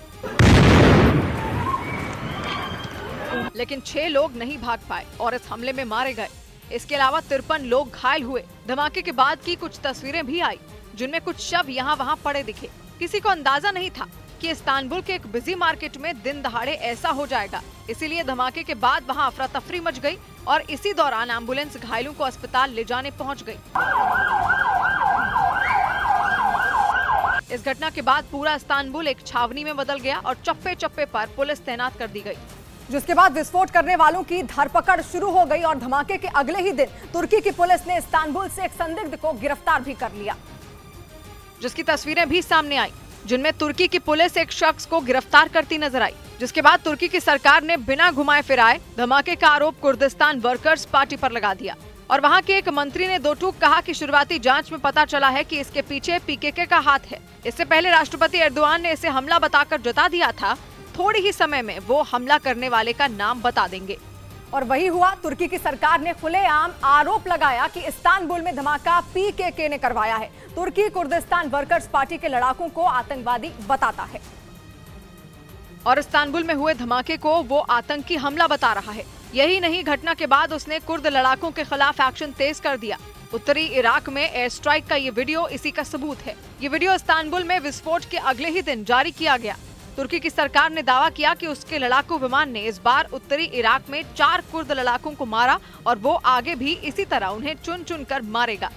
लेकिन 6 लोग नहीं भाग पाए और इस हमले में मारे गए। इसके अलावा 53 लोग घायल हुए। धमाके के बाद की कुछ तस्वीरें भी आई, जिनमें कुछ शव यहाँ वहाँ पड़े दिखे। किसी को अंदाजा नहीं था कि इस्तांबुल के एक बिजी मार्केट में दिन दहाड़े ऐसा हो जाएगा। इसीलिए धमाके के बाद वहाँ अफरा तफरी मच गई और इसी दौरान एम्बुलेंस घायलों को अस्पताल ले जाने पहुँच गई। इस घटना के बाद पूरा इस्तांबुल एक छावनी में बदल गया और चप्पे चप्पे पर पुलिस तैनात कर दी गई, जिसके बाद विस्फोट करने वालों की धरपकड़ शुरू हो गई और धमाके के अगले ही दिन तुर्की की पुलिस ने इस्तांबुल से एक संदिग्ध को गिरफ्तार भी कर लिया, जिसकी तस्वीरें भी सामने आई, जिनमें तुर्की की पुलिस एक शख्स को गिरफ्तार करती नजर आई। जिसके बाद तुर्की की सरकार ने बिना घुमाए फिराए धमाके का आरोप कुर्दिस्तान वर्कर्स पार्टी पर लगा दिया और वहां के एक मंत्री ने दो टूक कहा कि शुरुआती जांच में पता चला है कि इसके पीछे पीकेके का हाथ है। इससे पहले राष्ट्रपति एर्दोआन ने इसे हमला बताकर जता दिया था थोड़ी ही समय में वो हमला करने वाले का नाम बता देंगे। और वही हुआ। तुर्की की सरकार ने खुलेआम आरोप लगाया कि इस्तांबुल में धमाका पीकेके ने करवाया है। तुर्की कुर्दिस्तान वर्कर्स पार्टी के लड़ाकों को आतंकवादी बताता है और इस्तांबुल में हुए धमाके को वो आतंकी हमला बता रहा है। यही नहीं, घटना के बाद उसने कुर्द लड़ाकों के खिलाफ एक्शन तेज कर दिया। उत्तरी इराक में एयर स्ट्राइक का ये वीडियो इसी का सबूत है। ये वीडियो इस्तांबुल में विस्फोट के अगले ही दिन जारी किया गया। तुर्की की सरकार ने दावा किया कि उसके लड़ाकू विमान ने इस बार उत्तरी इराक में 4 कुर्द लड़ाकों को मारा और वो आगे भी इसी तरह उन्हें चुन चुन कर मारेगा।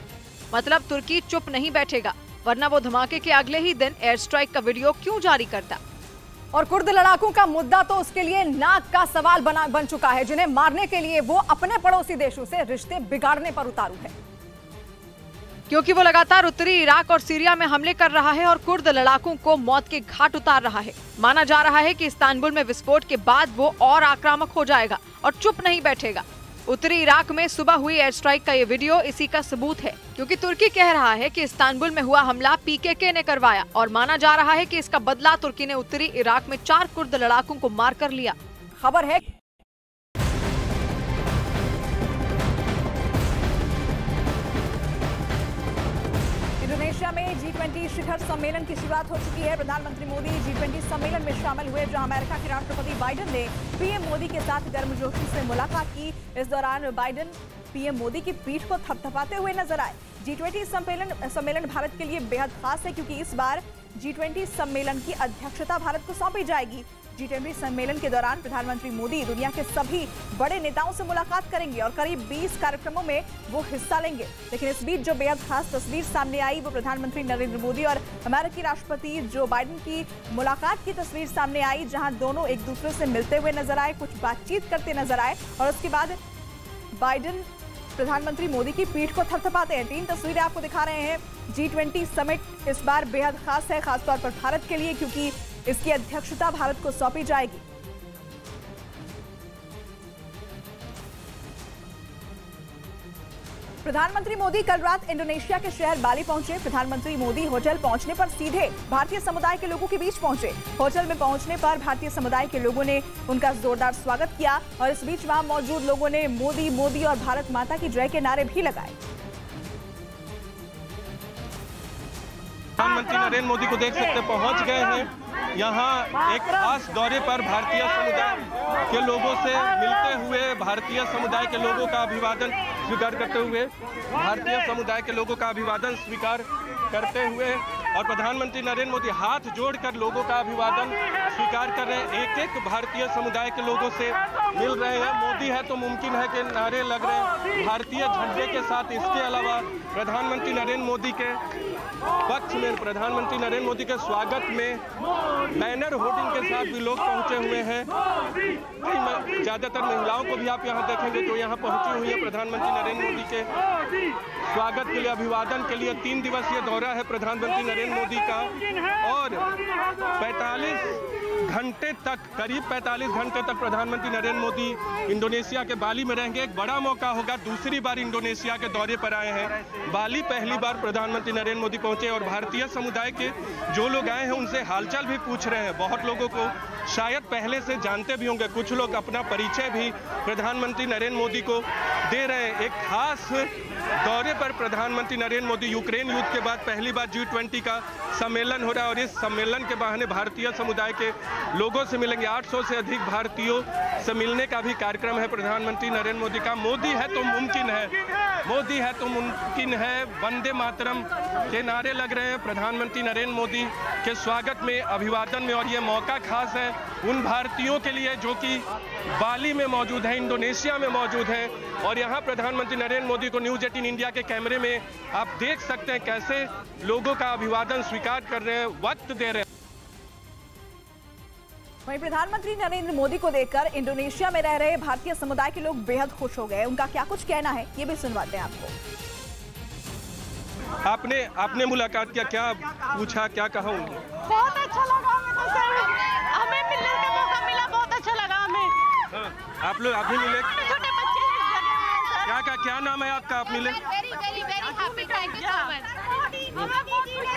मतलब तुर्की चुप नहीं बैठेगा, वरना वो धमाके के अगले ही दिन एयर स्ट्राइक का वीडियो क्यों जारी करता। और कुर्द लड़ाकों का मुद्दा तो उसके लिए नाक का सवाल बन चुका है, जिन्हें मारने के लिए वो अपने पड़ोसी देशों से रिश्ते बिगाड़ने पर उतारू है, क्योंकि वो लगातार उत्तरी इराक और सीरिया में हमले कर रहा है और कुर्द लड़ाकों को मौत के घाट उतार रहा है। माना जा रहा है कि इस्तांबुल में विस्फोट के बाद वो और आक्रामक हो जाएगा और चुप नहीं बैठेगा। उत्तरी इराक में सुबह हुई एयर स्ट्राइक का ये वीडियो इसी का सबूत है, क्योंकि तुर्की कह रहा है कि इस्तांबुल में हुआ हमला पीकेके ने करवाया और माना जा रहा है कि इसका बदला तुर्की ने उत्तरी इराक में 4 कुर्द लड़ाकों को मार कर लिया। खबर है इंडोनेशिया में G20 शिखर सम्मेलन की शुरुआत हो चुकी है। प्रधानमंत्री मोदी G20 सम्मेलन में शामिल हुए, जहां अमेरिका के राष्ट्रपति बाइडेन ने पीएम मोदी के साथ गर्मजोशी से मुलाकात की। इस दौरान बाइडेन पीएम मोदी की पीठ को थपथपाते हुए नजर आए। G20 सम्मेलन भारत के लिए बेहद खास है, क्योंकि इस बार G20 सम्मेलन की अध्यक्षता भारत को सौंपी जाएगी। G20 सम्मेलन के दौरान प्रधानमंत्री मोदी दुनिया के सभी बड़े नेताओं से मुलाकात करेंगे और करीब 20 कार्यक्रमों में वो हिस्सा लेंगे। लेकिन इस बीच जो बेहद खास तस्वीर सामने आई, वो प्रधानमंत्री नरेंद्र मोदी और अमेरिकी राष्ट्रपति जो बाइडेन की मुलाकात की तस्वीर सामने आई, जहां दोनों एक दूसरे से मिलते हुए नजर आए, कुछ बातचीत करते नजर आए और उसके बाद बाइडेन प्रधानमंत्री मोदी की पीठ को थपथपाते हैं। 3 तस्वीरें आपको दिखा रहे हैं। G20 समिट इस बार बेहद खास है, खासतौर पर भारत के लिए, क्योंकि इसकी अध्यक्षता भारत को सौंपी जाएगी। प्रधानमंत्री मोदी कल रात इंडोनेशिया के शहर बाली पहुंचे। प्रधानमंत्री मोदी होटल पहुंचने पर सीधे भारतीय समुदाय के लोगों के बीच पहुंचे। होटल में पहुंचने पर भारतीय समुदाय के लोगों ने उनका जोरदार स्वागत किया और इस बीच वहां मौजूद लोगों ने मोदी मोदी और भारत माता की जय के नारे भी लगाए। प्रधानमंत्री नरेंद्र मोदी को देख सकते पहुंच गए हैं यहाँ एक खास दौरे पर। भारतीय समुदाय के लोगों से मिलते हुए, भारतीय समुदाय के लोगों का अभिवादन स्वीकार करते हुए, भारतीय समुदाय के लोगों का अभिवादन स्वीकार करते हुए और प्रधानमंत्री नरेंद्र मोदी हाथ जोड़कर लोगों का अभिवादन स्वीकार कर रहे हैं। एक एक भारतीय समुदाय के लोगों से मिल रहे हैं। मोदी है तो मुमकिन है के नारे लग रहे हैं भारतीय झंडे के साथ। इसके अलावा प्रधानमंत्री नरेंद्र मोदी के पक्ष में, प्रधानमंत्री नरेंद्र मोदी के स्वागत में बैनर होर्डिंग के साथ भी लोग पहुंचे हुए हैं। ज्यादातर महिलाओं को भी आप यहां देखेंगे जो यहां पहुंची हुई है प्रधानमंत्री नरेंद्र मोदी के स्वागत के लिए, अभिवादन के लिए। 3 दिवसीय दौरा है प्रधानमंत्री नरेंद्र मोदी का और 45 घंटे तक, करीब 45 घंटे तक प्रधानमंत्री नरेंद्र मोदी इंडोनेशिया के बाली में रहेंगे। एक बड़ा मौका होगा, दूसरी बार इंडोनेशिया के दौरे पर आए हैं। बाली पहली बार प्रधानमंत्री नरेंद्र मोदी पहुंचे और भारतीय समुदाय के जो लोग आए हैं उनसे हालचाल भी पूछ रहे हैं। बहुत लोगों को शायद पहले से जानते भी होंगे, कुछ लोग अपना परिचय भी प्रधानमंत्री नरेंद्र मोदी को दे रहे हैं। एक खास दौरे पर प्रधानमंत्री नरेंद्र मोदी, यूक्रेन युद्ध के बाद पहली बार G20 का सम्मेलन हो रहा है और इस सम्मेलन के बहाने भारतीय समुदाय के लोगों से मिलेंगे। 800 से अधिक भारतीयों से मिलने का भी कार्यक्रम है प्रधानमंत्री नरेंद्र मोदी का। मोदी है तो मुमकिन है, मोदी है तो मुमकिन है, वंदे मातरम के नारे लग रहे हैं प्रधानमंत्री नरेंद्र मोदी के स्वागत में, अभिवादन में। और ये मौका खास है उन भारतीयों के लिए जो कि बाली में मौजूद है, इंडोनेशिया में मौजूद है। और यहाँ प्रधानमंत्री नरेंद्र मोदी को न्यूज 18 इंडिया के कैमरे में आप देख सकते हैं कैसे लोगों का अभिवादन स्वीकार कर रहे हैं, वक्त दे रहे हैं। वहीं प्रधानमंत्री नरेंद्र मोदी को देखकर इंडोनेशिया में रह रहे भारतीय समुदाय के लोग बेहद खुश हो गए। उनका क्या कुछ कहना है ये भी सुनवाते हैं आपको। आपने मुलाकात किया, क्या पूछा, क्या कहा उन्होंने? बहुत अच्छा लगा हमें मिलने का मौका मिला, बहुत अच्छा लगा हमें। हाँ, आप लोग अभी मिले? छोटे बच्चे क्या नाम है आपका? आप मिले? Very happy, thank you so much.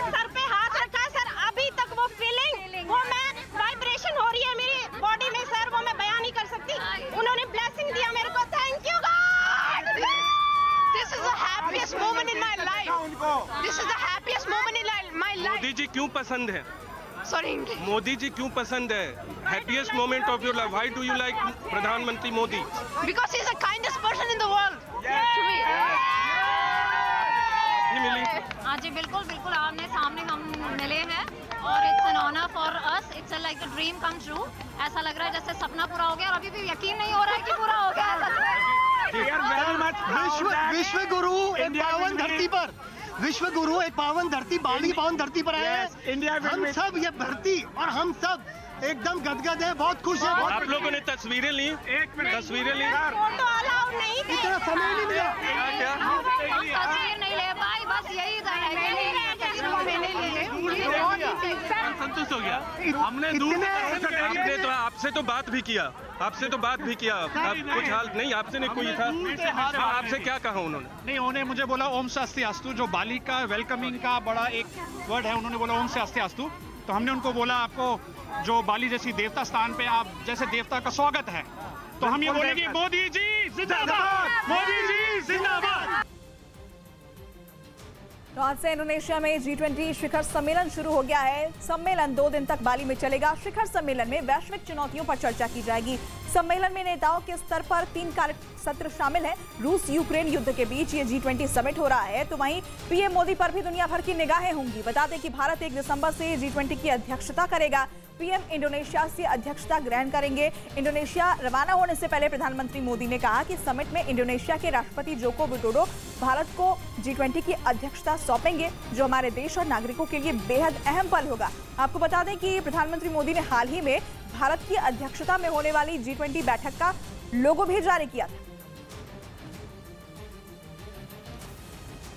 Sir पे हाथ रखा सर, अभी तक वो फीलिंग, वो मैं वाइब्रेशन हो रही है मेरी बॉडी में सर, वो मैं बयान नहीं कर सकती। उन्होंने ब्लेसिंग दिया मेरे को, thank you God. This is the happiest moment in my life, this is the happiest moment in my life. Modi ji क्यों पसंद है? सॉरी, मोदी जी क्यों पसंद है? Happiest moment of your life, why do you like प्रधानमंत्री Modi? Because he is the kindest person in the world to me. मिली? हाँ जी, बिल्कुल आमने सामने हम मिले हैं और it's an honour for us, it's like a dream come true. ऐसा लग रहा है जैसे सपना पूरा हो गया और अभी भी यकीन नहीं हो रहा है कि पूरा हो गया। विश्व गुरु एक पावन धरती पर, विश्व गुरु एक पावन धरती, बाली पावन धरती पर आए हैं। हम सब ये धरती और हम सब एकदम गदगद है, बहुत खुश है। आप लोगों ने तस्वीरें ली? तस्वीरें ली? फोटो अलाउ नहीं थे, इतना समय नहीं मिला। तस्वीर नहीं ले पाई, बस यही था। संतुष्ट हो गया। हमने तो आपसे तो बात भी किया, आपसे तो बात भी किया। आप कुछ हाल नहीं, आपसे नहीं कोई था। आपसे क्या कहा उन्होंने? नहीं, उन्होंने मुझे बोला ओम शास्त्री अस्तु, जो बाली का वेलकमिंग का बड़ा एक वर्ड है, उन्होंने बोला ओम शास्त्री अस्तु। तो हमने उनको बोला आपको जो बाली जैसी देवता स्थान पे आप जैसे देवता का स्वागत है, तो हम ये बोलेंगे मोदी जी जिंदाबाद, मोदी जी जिंदाबाद। तो आज से इंडोनेशिया में G20 शिखर सम्मेलन शुरू हो गया है। सम्मेलन 2 दिन तक बाली में चलेगा। शिखर सम्मेलन में वैश्विक चुनौतियों पर चर्चा की जाएगी। सम्मेलन में नेताओं के स्तर पर 3 कार्य सत्र शामिल है। रूस यूक्रेन युद्ध के बीच ये G20 समिट हो रहा है, तो वहीं पीएम मोदी पर भी दुनिया भर की निगाहें होंगी। बता दें कि भारत 1 दिसंबर से G20 की अध्यक्षता करेगा। पीएम इंडोनेशिया से अध्यक्षता ग्रहण करेंगे। इंडोनेशिया रवाना होने से पहले प्रधानमंत्री मोदी ने कहा कि समिट में इंडोनेशिया के राष्ट्रपति जोको विडोडो भारत को G20 की अध्यक्षता सौंपेंगे, जो हमारे देश और नागरिकों के लिए बेहद अहम पल होगा। आपको बता दें कि प्रधानमंत्री मोदी ने हाल ही में भारत की अध्यक्षता में होने वाली G20 बैठक का लोगो भी जारी किया था।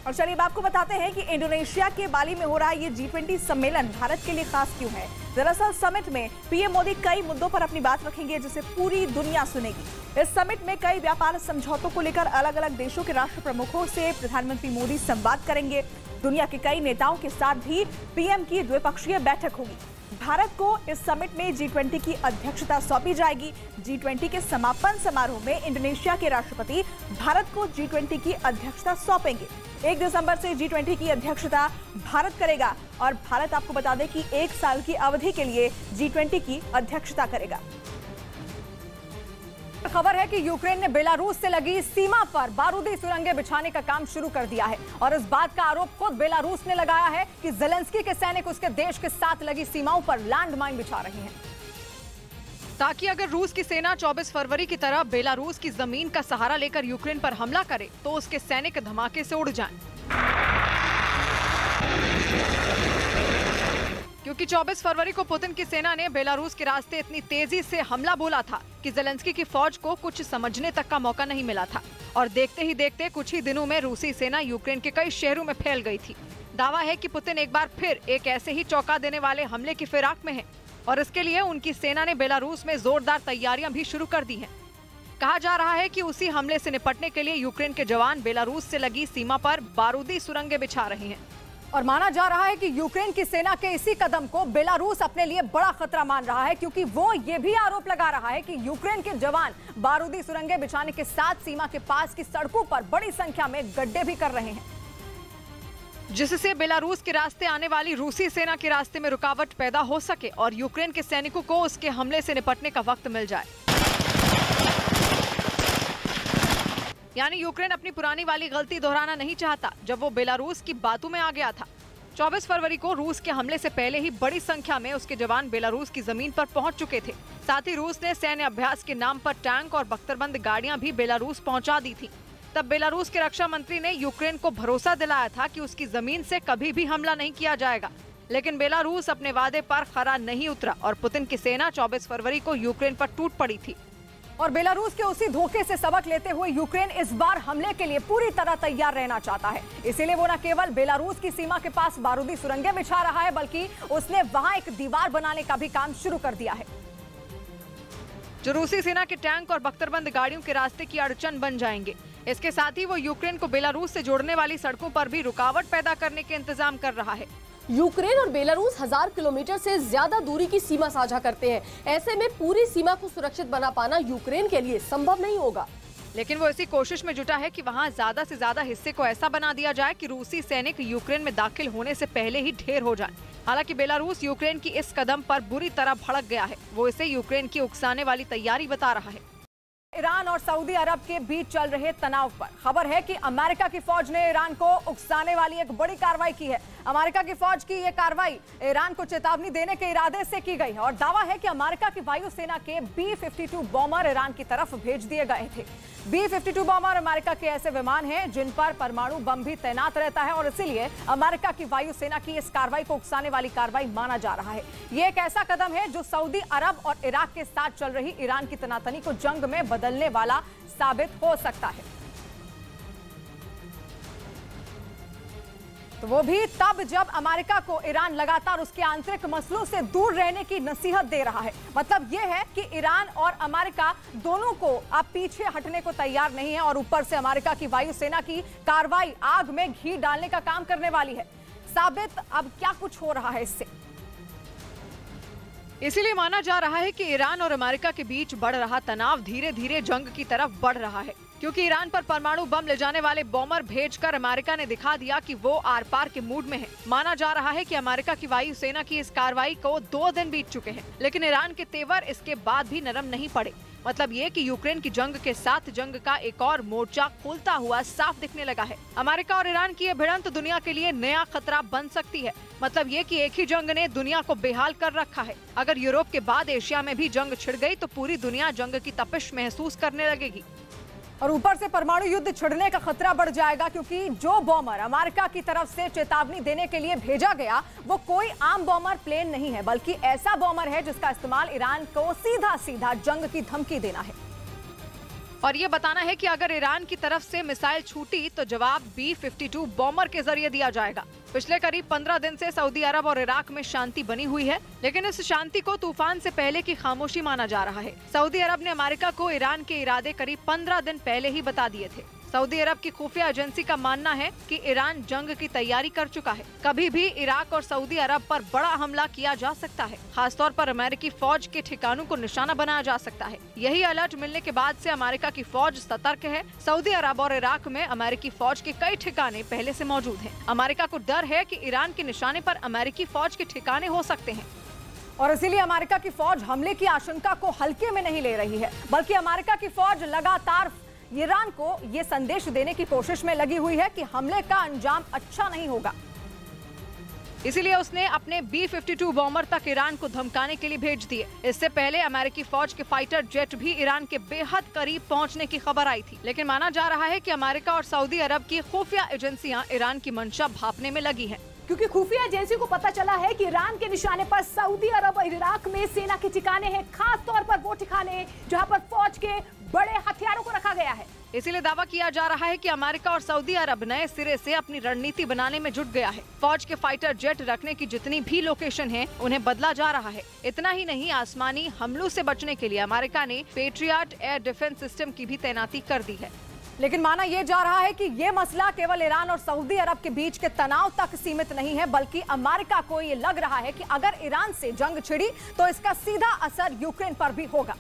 और चलिए अब आपको बताते हैं कि इंडोनेशिया के बाली में हो रहा ये G20 सम्मेलन भारत के लिए खास क्यों है। दरअसल समिट में पीएम मोदी कई मुद्दों पर अपनी बात रखेंगे, जिसे पूरी दुनिया सुनेगी। इस समिट में कई व्यापार समझौतों को लेकर अलग अलग देशों के राष्ट्र प्रमुखों से प्रधानमंत्री मोदी संवाद करेंगे। दुनिया के कई नेताओं के साथ भी पीएम की द्विपक्षीय बैठक होगी। भारत को इस समिट में G20 की अध्यक्षता सौंपी जाएगी। G20 के समापन समारोह में इंडोनेशिया के राष्ट्रपति भारत को G20 की अध्यक्षता सौंपेंगे। 1 दिसंबर से G20 की अध्यक्षता भारत करेगा और भारत आपको बता दें कि 1 साल की अवधि के लिए G20 की अध्यक्षता करेगा। खबर है कि यूक्रेन ने बेलारूस से लगी सीमा पर बारूदी सुरंगें बिछाने का काम शुरू कर दिया है और इस बात का आरोप खुद बेलारूस ने लगाया है कि ज़ेलेंस्की के सैनिक उसके देश के साथ लगी सीमाओं पर लैंडमाइन बिछा रहे हैं, ताकि अगर रूस की सेना 24 फरवरी की तरह बेलारूस की जमीन का सहारा लेकर यूक्रेन पर हमला करे तो उसके सैनिक धमाके से उड़ जाएं। क्योंकि 24 फरवरी को पुतिन की सेना ने बेलारूस के रास्ते इतनी तेजी से हमला बोला था कि ज़ेलेंस्की की फौज को कुछ समझने तक का मौका नहीं मिला था और देखते ही देखते कुछ ही दिनों में रूसी सेना यूक्रेन के कई शहरों में फैल गई थी। दावा है कि पुतिन एक बार फिर एक ऐसे ही चौंका देने वाले हमले की फिराक में है और इसके लिए उनकी सेना ने बेलारूस में जोरदार तैयारियां भी शुरू कर दी हैं। कहा जा रहा है कि उसी हमले से निपटने के लिए यूक्रेन के जवान बेलारूस से लगी सीमा पर बारूदी सुरंगें बिछा रहे हैं और माना जा रहा है कि यूक्रेन की सेना के इसी कदम को बेलारूस अपने लिए बड़ा खतरा मान रहा है, क्योंकि वो ये भी आरोप लगा रहा है कि यूक्रेन के जवान बारूदी सुरंगें बिछाने के साथ सीमा के पास की सड़कों पर बड़ी संख्या में गड्ढे भी कर रहे हैं, जिससे बेलारूस के रास्ते आने वाली रूसी सेना के रास्ते में रुकावट पैदा हो सके और यूक्रेन के सैनिकों को उसके हमले से निपटने का वक्त मिल जाए। यानी यूक्रेन अपनी पुरानी वाली गलती दोहराना नहीं चाहता जब वो बेलारूस की बातों में आ गया था। 24 फरवरी को रूस के हमले से पहले ही बड़ी संख्या में उसके जवान बेलारूस की जमीन पर पहुंच चुके थे। साथ ही रूस ने सैन्य अभ्यास के नाम पर टैंक और बख्तरबंद गाड़ियां भी बेलारूस पहुंचा दी थी। तब बेलारूस के रक्षा मंत्री ने यूक्रेन को भरोसा दिलाया था कि उसकी जमीन से कभी भी हमला नहीं किया जाएगा, लेकिन बेलारूस अपने वादे पर खरा नहीं उतरा और पुतिन की सेना 24 फरवरी को यूक्रेन पर टूट पड़ी थी। और बेलारूस के उसी धोखे से सबक लेते हुए यूक्रेन इस बार हमले के लिए पूरी तरह तैयार रहना चाहता है। इसीलिए वो न केवल बेलारूस की सीमा के पास बारूदी सुरंगें बिछा रहा है, बल्कि उसने वहां एक दीवार बनाने का भी काम शुरू कर दिया है, जो रूसी सेना के टैंक और बख्तरबंद गाड़ियों के रास्ते की अड़चन बन जाएंगे। इसके साथ ही वो यूक्रेन को बेलारूस से जोड़ने वाली सड़कों पर भी रुकावट पैदा करने के इंतजाम कर रहा है। यूक्रेन और बेलारूस 1000 किलोमीटर से ज्यादा दूरी की सीमा साझा करते हैं। ऐसे में पूरी सीमा को सुरक्षित बना पाना यूक्रेन के लिए संभव नहीं होगा, लेकिन वो इसी कोशिश में जुटा है कि वहां ज्यादा से ज्यादा हिस्से को ऐसा बना दिया जाए कि रूसी सैनिक यूक्रेन में दाखिल होने से पहले ही ढेर हो जाएं। हालांकि बेलारूस यूक्रेन की इस कदम पर बुरी तरह भड़क गया है। वो इसे यूक्रेन की उकसाने वाली तैयारी बता रहा है। ईरान और सऊदी अरब के बीच चल रहे तनाव पर खबर है कि अमेरिका की फौज ने ईरान को उकसाने वाली एक बड़ी कार्रवाई की है। अमेरिका की फौज की यह कार्रवाई ईरान को चेतावनी देने के इरादे से की गई है और दावा है कि अमेरिका की वायुसेना के B-52 बॉम्बर ईरान की तरफ भेज दिए गए थे। B-52 बॉम्बर अमेरिका के ऐसे विमान हैं जिन पर परमाणु बम भी तैनात रहता है और इसीलिए अमेरिका की वायुसेना की इस कार्रवाई को उकसाने वाली कार्रवाई माना जा रहा है। यह एक ऐसा कदम है जो सऊदी अरब और इराक के साथ चल रही ईरान की तनातनी को जंग में बदलने वाला साबित हो सकता है। तो वो भी तब जब अमेरिका को ईरान लगातार उसके आंतरिक मसलों से दूर रहने की नसीहत दे रहा है। मतलब यह है कि ईरान और अमेरिका दोनों को अब पीछे हटने को तैयार नहीं है और ऊपर से अमेरिका की वायुसेना की कार्रवाई आग में घी डालने का काम करने वाली है। साबित अब क्या कुछ हो रहा है इससे। इसीलिए माना जा रहा है कि ईरान और अमेरिका के बीच बढ़ रहा तनाव धीरे धीरे जंग की तरफ बढ़ रहा है, क्योंकि ईरान पर परमाणु बम ले जाने वाले बॉम्बर भेजकर अमेरिका ने दिखा दिया कि वो आर पार के मूड में है। माना जा रहा है कि अमेरिका की वायुसेना की इस कार्रवाई को 2 दिन बीत चुके हैं, लेकिन ईरान के तेवर इसके बाद भी नरम नहीं पड़े। मतलब ये कि यूक्रेन की जंग के साथ जंग का एक और मोर्चा खुलता हुआ साफ दिखने लगा है। अमेरिका और ईरान की ये भिड़ंत दुनिया के लिए नया खतरा बन सकती है। मतलब ये कि एक ही जंग ने दुनिया को बेहाल कर रखा है। अगर यूरोप के बाद एशिया में भी जंग छिड़ गई तो पूरी दुनिया जंग की तपिश महसूस करने लगेगी और ऊपर से परमाणु युद्ध छिड़ने का खतरा बढ़ जाएगा, क्योंकि जो बॉम्बर अमेरिका की तरफ से चेतावनी देने के लिए भेजा गया वो कोई आम बॉम्बर प्लेन नहीं है, बल्कि ऐसा बॉम्बर है जिसका इस्तेमाल ईरान को सीधा सीधा जंग की धमकी देना है। और ये बताना है कि अगर ईरान की तरफ से मिसाइल छूटी तो जवाब B-52 बॉम्बर के जरिए दिया जाएगा। पिछले करीब 15 दिन से सऊदी अरब और इराक में शांति बनी हुई है, लेकिन इस शांति को तूफान से पहले की खामोशी माना जा रहा है। सऊदी अरब ने अमेरिका को ईरान के इरादे करीब 15 दिन पहले ही बता दिए थे। सऊदी अरब की खुफिया एजेंसी का मानना है कि ईरान जंग की तैयारी कर चुका है। कभी भी इराक और सऊदी अरब पर बड़ा हमला किया जा सकता है। खासतौर पर अमेरिकी फौज के ठिकानों को निशाना बनाया जा सकता है। यही अलर्ट मिलने के बाद से अमेरिका की फौज सतर्क है। सऊदी अरब और इराक में अमेरिकी फौज के कई ठिकाने पहले से मौजूद हैं। अमेरिका को डर है कि ईरान के निशाने पर अमेरिकी फौज के ठिकाने हो सकते हैं और इसीलिए अमेरिका की फौज हमले की आशंका को हल्के में नहीं ले रही है, बल्कि अमेरिका की फौज लगातार ईरान को ये संदेश देने की कोशिश में लगी हुई है कि हमले का अंजाम अच्छा नहीं होगा। इसीलिए उसने अपने B-52 बॉम्बर तक ईरान को धमकाने के लिए भेज दिए। इससे पहले अमेरिकी फौज के फाइटर जेट भी ईरान के बेहद करीब पहुंचने की खबर आई थी, लेकिन माना जा रहा है कि अमेरिका और सऊदी अरब की खुफिया एजेंसियां ईरान की मंशा भांपने में लगी हैं। क्योंकि खुफिया एजेंसी को पता चला है कि ईरान के निशाने पर सऊदी अरब और इराक में सेना के ठिकाने हैं, खास तौर पर वो ठिकाने जहां पर फौज के बड़े हथियारों को रखा गया है। इसीलिए दावा किया जा रहा है कि अमेरिका और सऊदी अरब नए सिरे से अपनी रणनीति बनाने में जुट गया है। फौज के फाइटर जेट रखने की जितनी भी लोकेशन है उन्हें बदला जा रहा है। इतना ही नहीं, आसमानी हमलों से बचने के लिए अमेरिका ने पेट्रियट एयर डिफेंस सिस्टम की भी तैनाती कर दी है। लेकिन माना यह जा रहा है कि ये मसला केवल ईरान और सऊदी अरब के बीच के तनाव तक सीमित नहीं है, बल्कि अमेरिका को ये लग रहा है कि अगर ईरान से जंग छिड़ी तो इसका सीधा असर यूक्रेन पर भी होगा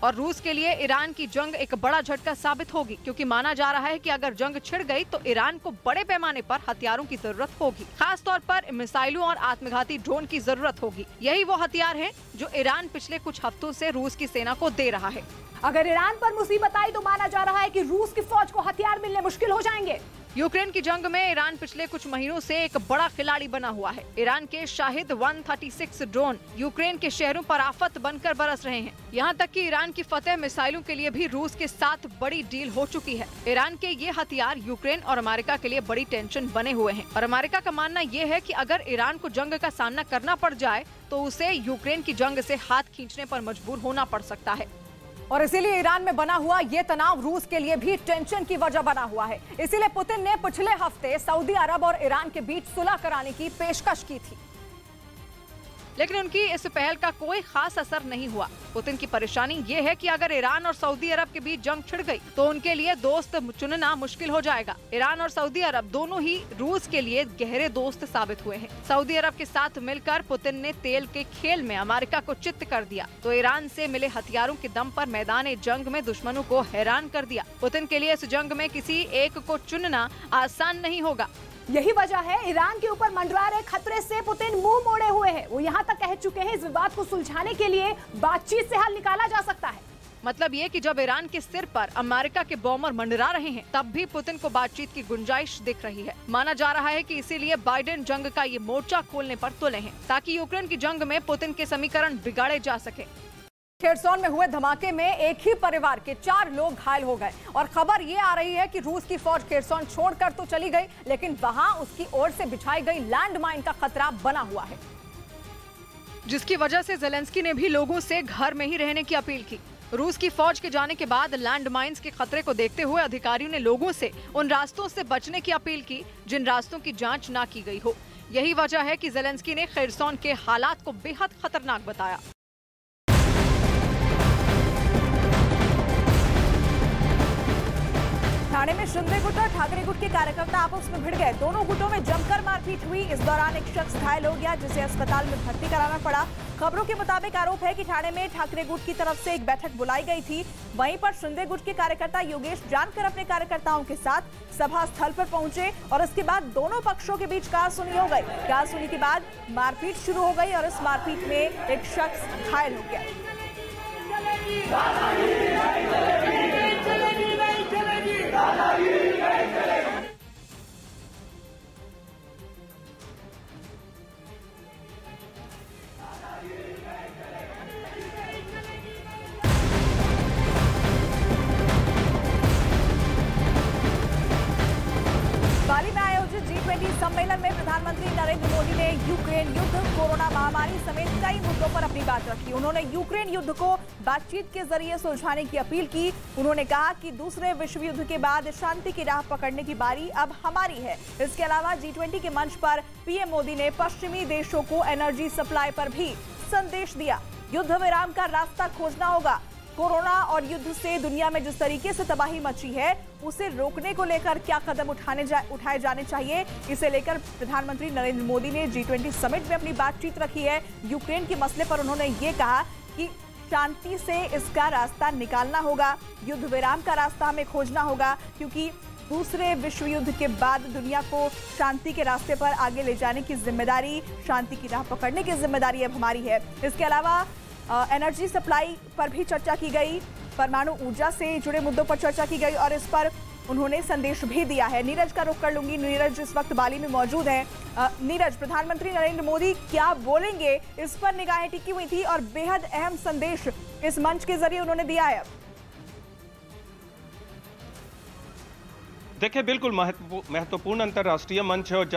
और रूस के लिए ईरान की जंग एक बड़ा झटका साबित होगी, क्योंकि माना जा रहा है कि अगर जंग छिड़ गई तो ईरान को बड़े पैमाने पर हथियारों की जरूरत होगी। खास तौर पर मिसाइलों और आत्मघाती ड्रोन की जरूरत होगी। यही वो हथियार हैं जो ईरान पिछले कुछ हफ्तों से रूस की सेना को दे रहा है। अगर ईरान पर मुसीबत आई तो माना जा रहा है कि रूस की फौज को हथियार मिलने मुश्किल हो जाएंगे। यूक्रेन की जंग में ईरान पिछले कुछ महीनों से एक बड़ा खिलाड़ी बना हुआ है। ईरान के शाहिद 136 ड्रोन यूक्रेन के शहरों पर आफत बनकर बरस रहे हैं। यहाँ तक कि ईरान की फतेह मिसाइलों के लिए भी रूस के साथ बड़ी डील हो चुकी है। ईरान के ये हथियार यूक्रेन और अमेरिका के लिए बड़ी टेंशन बने हुए हैं और अमेरिका का मानना ये है कि अगर ईरान को जंग का सामना करना पड़ जाए तो उसे यूक्रेन की जंग से हाथ खींचने पर मजबूर होना पड़ सकता है। और इसीलिए ईरान में बना हुआ ये तनाव रूस के लिए भी टेंशन की वजह बना हुआ है। इसीलिए पुतिन ने पिछले हफ्ते सऊदी अरब और ईरान के बीच सुलह कराने की पेशकश की थी, लेकिन उनकी इस पहल का कोई खास असर नहीं हुआ। पुतिन की परेशानी ये है कि अगर ईरान और सऊदी अरब के बीच जंग छिड़ गई तो उनके लिए दोस्त चुनना मुश्किल हो जाएगा। ईरान और सऊदी अरब दोनों ही रूस के लिए गहरे दोस्त साबित हुए हैं। सऊदी अरब के साथ मिलकर पुतिन ने तेल के खेल में अमेरिका को चित्त कर दिया तो ईरान से मिले हथियारों के दम पर मैदान जंग में दुश्मनों को हैरान कर दिया। पुतिन के लिए इस जंग में किसी एक को चुनना आसान नहीं होगा। यही वजह है ईरान के ऊपर मंडरा रहे खतरे से पुतिन मुंह मोड़े हुए हैं। वो यहाँ तक कह चुके हैं इस विवाद को सुलझाने के लिए बातचीत से हल निकाला जा सकता है। मतलब ये कि जब ईरान के सिर पर अमेरिका के बॉम्बर मंडरा रहे हैं, तब भी पुतिन को बातचीत की गुंजाइश दिख रही है। माना जा रहा है कि इसीलिए बाइडेन जंग का ये मोर्चा खोलने पर तुले हैं, ताकि यूक्रेन की जंग में पुतिन के समीकरण बिगाड़े जा सके। खेरसोन में हुए धमाके में एक ही परिवार के 4 लोग घायल हो गए और खबर ये आ रही है कि रूस की फौज खेरसोन छोड़कर तो चली गई, लेकिन वहां उसकी ओर से बिछाई गई लैंडमाइन का खतरा बना हुआ है, जिसकी वजह से ज़ेलेंस्की ने भी लोगों से घर में ही रहने की अपील की। रूस की फौज के जाने के बाद लैंडमाइंस के खतरे को देखते हुए अधिकारियों ने लोगों से उन रास्तों से बचने की अपील की जिन रास्तों की जांच ना की गई हो। यही वजह है कि ज़ेलेंस्की ने खेरसोन के हालात को बेहद खतरनाक बताया। ठाणे में शिंदे गुट और ठाकरे गुट के कार्यकर्ता आपस में भिड़ गए। दोनों गुटों में जमकर मारपीट हुई। इस दौरान एक शख्स घायल हो गया, जिसे अस्पताल में भर्ती कराना पड़ा। खबरों के मुताबिक आरोप है कि ठाणे में ठाकरे गुट की तरफ से एक बैठक बुलाई गई थी। वहीं पर शिंदे गुट के कार्यकर्ता योगेश जानकर अपने कार्यकर्ताओं के साथ सभा स्थल पर पहुंचे और इसके बाद दोनों पक्षों के बीच कहासुनी हो गई। कहासुनी के बाद मारपीट शुरू हो गई और इस मारपीट में एक शख्स घायल हो गया। बाली में आयोजित G20 सम्मेलन में प्रधानमंत्री नरेंद्र मोदी ने यूक्रेन युद्ध, कोरोना महामारी समेत कई मुद्दों पर अपनी बात रखी। उन्होंने यूक्रेन युद्ध को बातचीत के जरिए सुलझाने की अपील की। उन्होंने कहा कि दूसरे विश्व युद्ध के बाद शांति की राह पकड़ने की बारी अब हमारी है। इसके अलावा G20 के मंच पर पीएम मोदी ने पश्चिमी देशों को एनर्जी सप्लाई पर भी संदेश दिया। युद्ध विराम का रास्ता खोजना होगा। कोरोना और युद्ध से दुनिया में जिस तरीके से तबाही मची है, उसे रोकने को लेकर क्या कदम उठाए जाने चाहिए, इसे लेकर प्रधानमंत्री नरेंद्र मोदी ने G20 समिट में अपनी बातचीत रखी है। यूक्रेन के मसले पर उन्होंने ये कहा कि शांति से इसका रास्ता निकालना होगा, युद्ध विराम का रास्ता हमें खोजना होगा, क्योंकि दूसरे विश्व युद्ध के बाद दुनिया को शांति के रास्ते पर आगे ले जाने की जिम्मेदारी, शांति की राह पकड़ने की जिम्मेदारी अब हमारी है। इसके अलावा एनर्जी सप्लाई पर भी चर्चा की गई, परमाणु ऊर्जा से जुड़े मुद्दों पर चर्चा की गई और इस पर उन्होंने संदेश भी दिया है। नीरज का रुख कर लूंगी। नीरज इस वक्त बाली में मौजूद है। नीरज, प्रधानमंत्री नरेंद्र मोदी क्या बोलेंगे, इस पर निगाहें टिकी हुई थी और बेहद अहम संदेश इस मंच के जरिए उन्होंने दिया है। देखिए, बिल्कुल महत्वपूर्ण अंतर्राष्ट्रीय मंच है और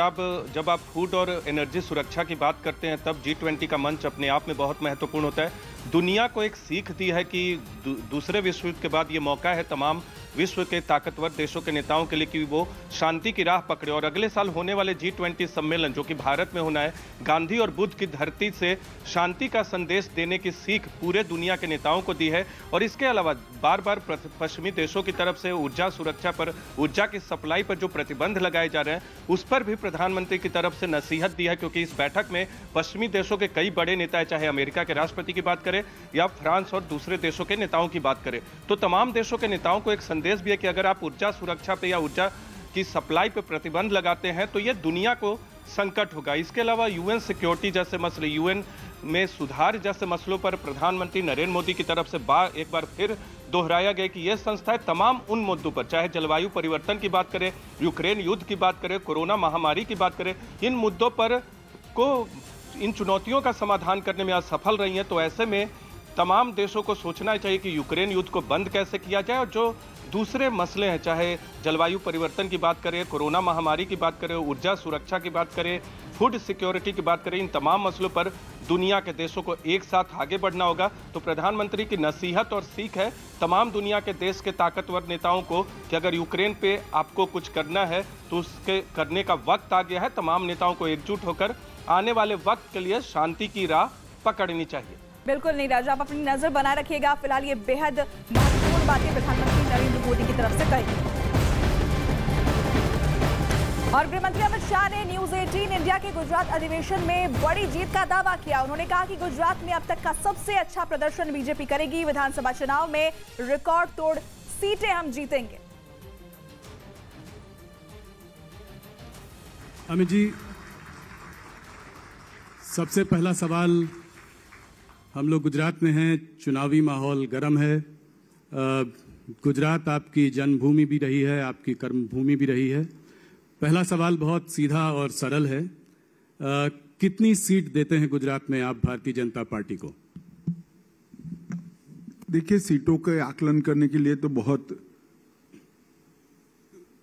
जब आप फूड और एनर्जी सुरक्षा की बात करते हैं, तब G20 का मंच अपने आप में बहुत महत्वपूर्ण होता है। दुनिया को एक सीख दी है कि दूसरे विश्व युद्ध के बाद ये मौका है तमाम विश्व के ताकतवर देशों के नेताओं के लिए कि वो शांति की राह पकड़े। और अगले साल होने वाले G20 सम्मेलन, जो कि भारत में होना है, गांधी और बुद्ध की धरती से शांति का संदेश देने की सीख पूरे दुनिया के नेताओं को दी है। और इसके अलावा बार बार पश्चिमी देशों की तरफ से ऊर्जा सुरक्षा पर, ऊर्जा की सप्लाई पर जो प्रतिबंध लगाए जा रहे हैं, उस पर भी प्रधानमंत्री की तरफ से नसीहत दी है। क्योंकि इस बैठक में पश्चिमी देशों के कई बड़े नेता है, चाहे अमेरिका के राष्ट्रपति की बात करें या फ्रांस और दूसरे देशों के नेताओं की बात करें, तो तमाम देशों के नेताओं को एक संदेश भी है कि अगर आप ऊर्जा सुरक्षा पे या ऊर्जा की सप्लाई पे प्रतिबंध लगाते हैं तो ये दुनिया को संकट होगा। इसके अलावा यूएन सिक्योरिटी जैसे मसले, यूएन में सुधार जैसे मसलों पर प्रधानमंत्री नरेंद्र मोदी की तरफ से एक बार फिर दोहराया गया कि यह संस्थाएं तमाम उन मुद्दों पर, चाहे जलवायु परिवर्तन की बात करें, यूक्रेन युद्ध की बात करें, कोरोना महामारी की बात करें, इन मुद्दों पर इन चुनौतियों का समाधान करने में असफल रही हैं। तो ऐसे में तमाम देशों को सोचना चाहिए कि यूक्रेन युद्ध को बंद कैसे किया जाए और जो दूसरे मसले हैं, चाहे जलवायु परिवर्तन की बात करें, कोरोना महामारी की बात करें, ऊर्जा सुरक्षा की बात करें, फूड सिक्योरिटी की बात करें, इन तमाम मसलों पर दुनिया के देशों को एक साथ आगे बढ़ना होगा। तो प्रधानमंत्री की नसीहत और सीख है तमाम दुनिया के देश के ताकतवर नेताओं को कि अगर यूक्रेन पे आपको कुछ करना है तो उसके करने का वक्त आ गया है। तमाम नेताओं को एकजुट होकर आने वाले वक्त के लिए शांति की राह पकड़नी चाहिए। बिल्कुल नीरज, आप अपनी नजर बनाए रखिएगा। फिलहाल ये बेहद महत्वपूर्ण बातें प्रधानमंत्री नरेंद्र मोदी की तरफ से कही। और गृहमंत्री अमित शाह ने न्यूज 18 इंडिया के गुजरात अधिवेशन में बड़ी जीत का दावा किया। उन्होंने कहा कि गुजरात में अब तक का सबसे अच्छा प्रदर्शन बीजेपी करेगी। विधानसभा चुनाव में रिकॉर्ड तोड़ सीटें हम जीतेंगे। अमित जी, सबसे पहला सवाल, हम लोग गुजरात में हैं, चुनावी माहौल गर्म है, गुजरात आपकी जन्मभूमि भी रही है, आपकी कर्मभूमि भी रही है। पहला सवाल बहुत सीधा और सरल है, कितनी सीट देते हैं गुजरात में आप भारतीय जनता पार्टी को? देखिए, सीटों के आकलन करने के लिए तो बहुत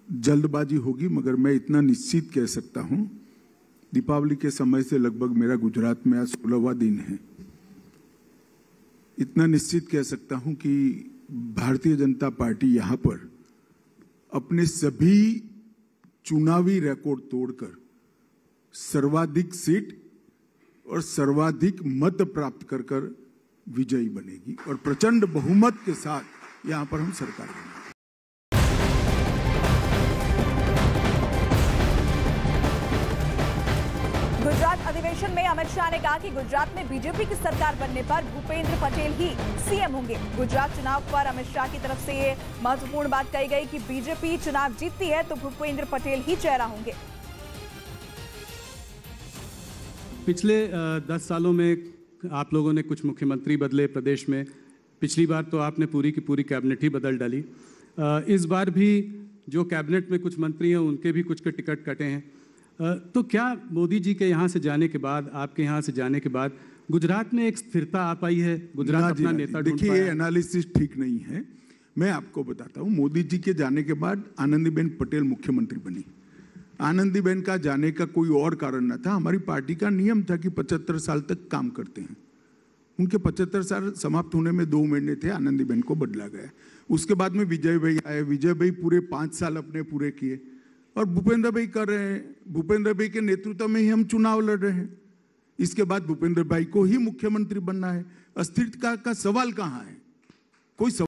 जल्दबाजी होगी, मगर मैं इतना निश्चित कह सकता हूं, दीपावली के समय से लगभग मेरा गुजरात में आज 16वां दिन है। इतना निश्चित कह सकता हूं कि भारतीय जनता पार्टी यहां पर अपने सभी चुनावी रिकॉर्ड तोड़कर सर्वाधिक सीट और सर्वाधिक मत प्राप्त कर विजयी बनेगी और प्रचंड बहुमत के साथ यहां पर हम सरकार बनेंगे। गुजरात अधिवेशन में अमित शाह ने कहा कि गुजरात में बीजेपी की सरकार बनने पर भूपेंद्र पटेल ही सीएम होंगे। गुजरात चुनाव पर अमित शाह की तरफ से ये महत्वपूर्ण बात कही गई कि बीजेपी चुनाव जीतती है तो भूपेंद्र पटेल ही चेहरा होंगे। पिछले 10 सालों में आप लोगों ने कुछ मुख्यमंत्री बदले प्रदेश में। पिछली बार तो आपने पूरी की पूरी कैबिनेट ही बदल डाली। इस बार भी जो कैबिनेट में कुछ मंत्री हैं उनके भी कुछ के टिकट कटे हैं। तो क्या मोदी जी के यहाँ से जाने के बाद, आपके यहाँ से जाने के बाद गुजरात में एक स्थिरता आ पाई है? गुजरात अपना नेता ढूंढ पाया? देखिए, ये एनालिसिस ठीक नहीं है। मैं आपको बताता हूँ, मोदी जी के जाने के बाद आनंदीबेन पटेल मुख्यमंत्री बनी। आनंदीबेन का जाने का कोई और कारण न था। हमारी पार्टी का नियम था कि 75 साल तक काम करते हैं। उनके 75 साल समाप्त होने में 2 महीने थे, आनंदीबेन को बदला गया। उसके बाद में विजय भाई आए। विजय भाई पूरे 5 साल अपने पूरे किए और भूपेंद्र भाई कर रहे हैं। भूपेंद्र भाई के नेतृत्व में ही हम चुनाव लड़ रहे हैं। इसके बाद भूपेंद्र भाई को ही मुख्यमंत्री बनना है। अस्थिरता का सवाल कहाँ है? कोई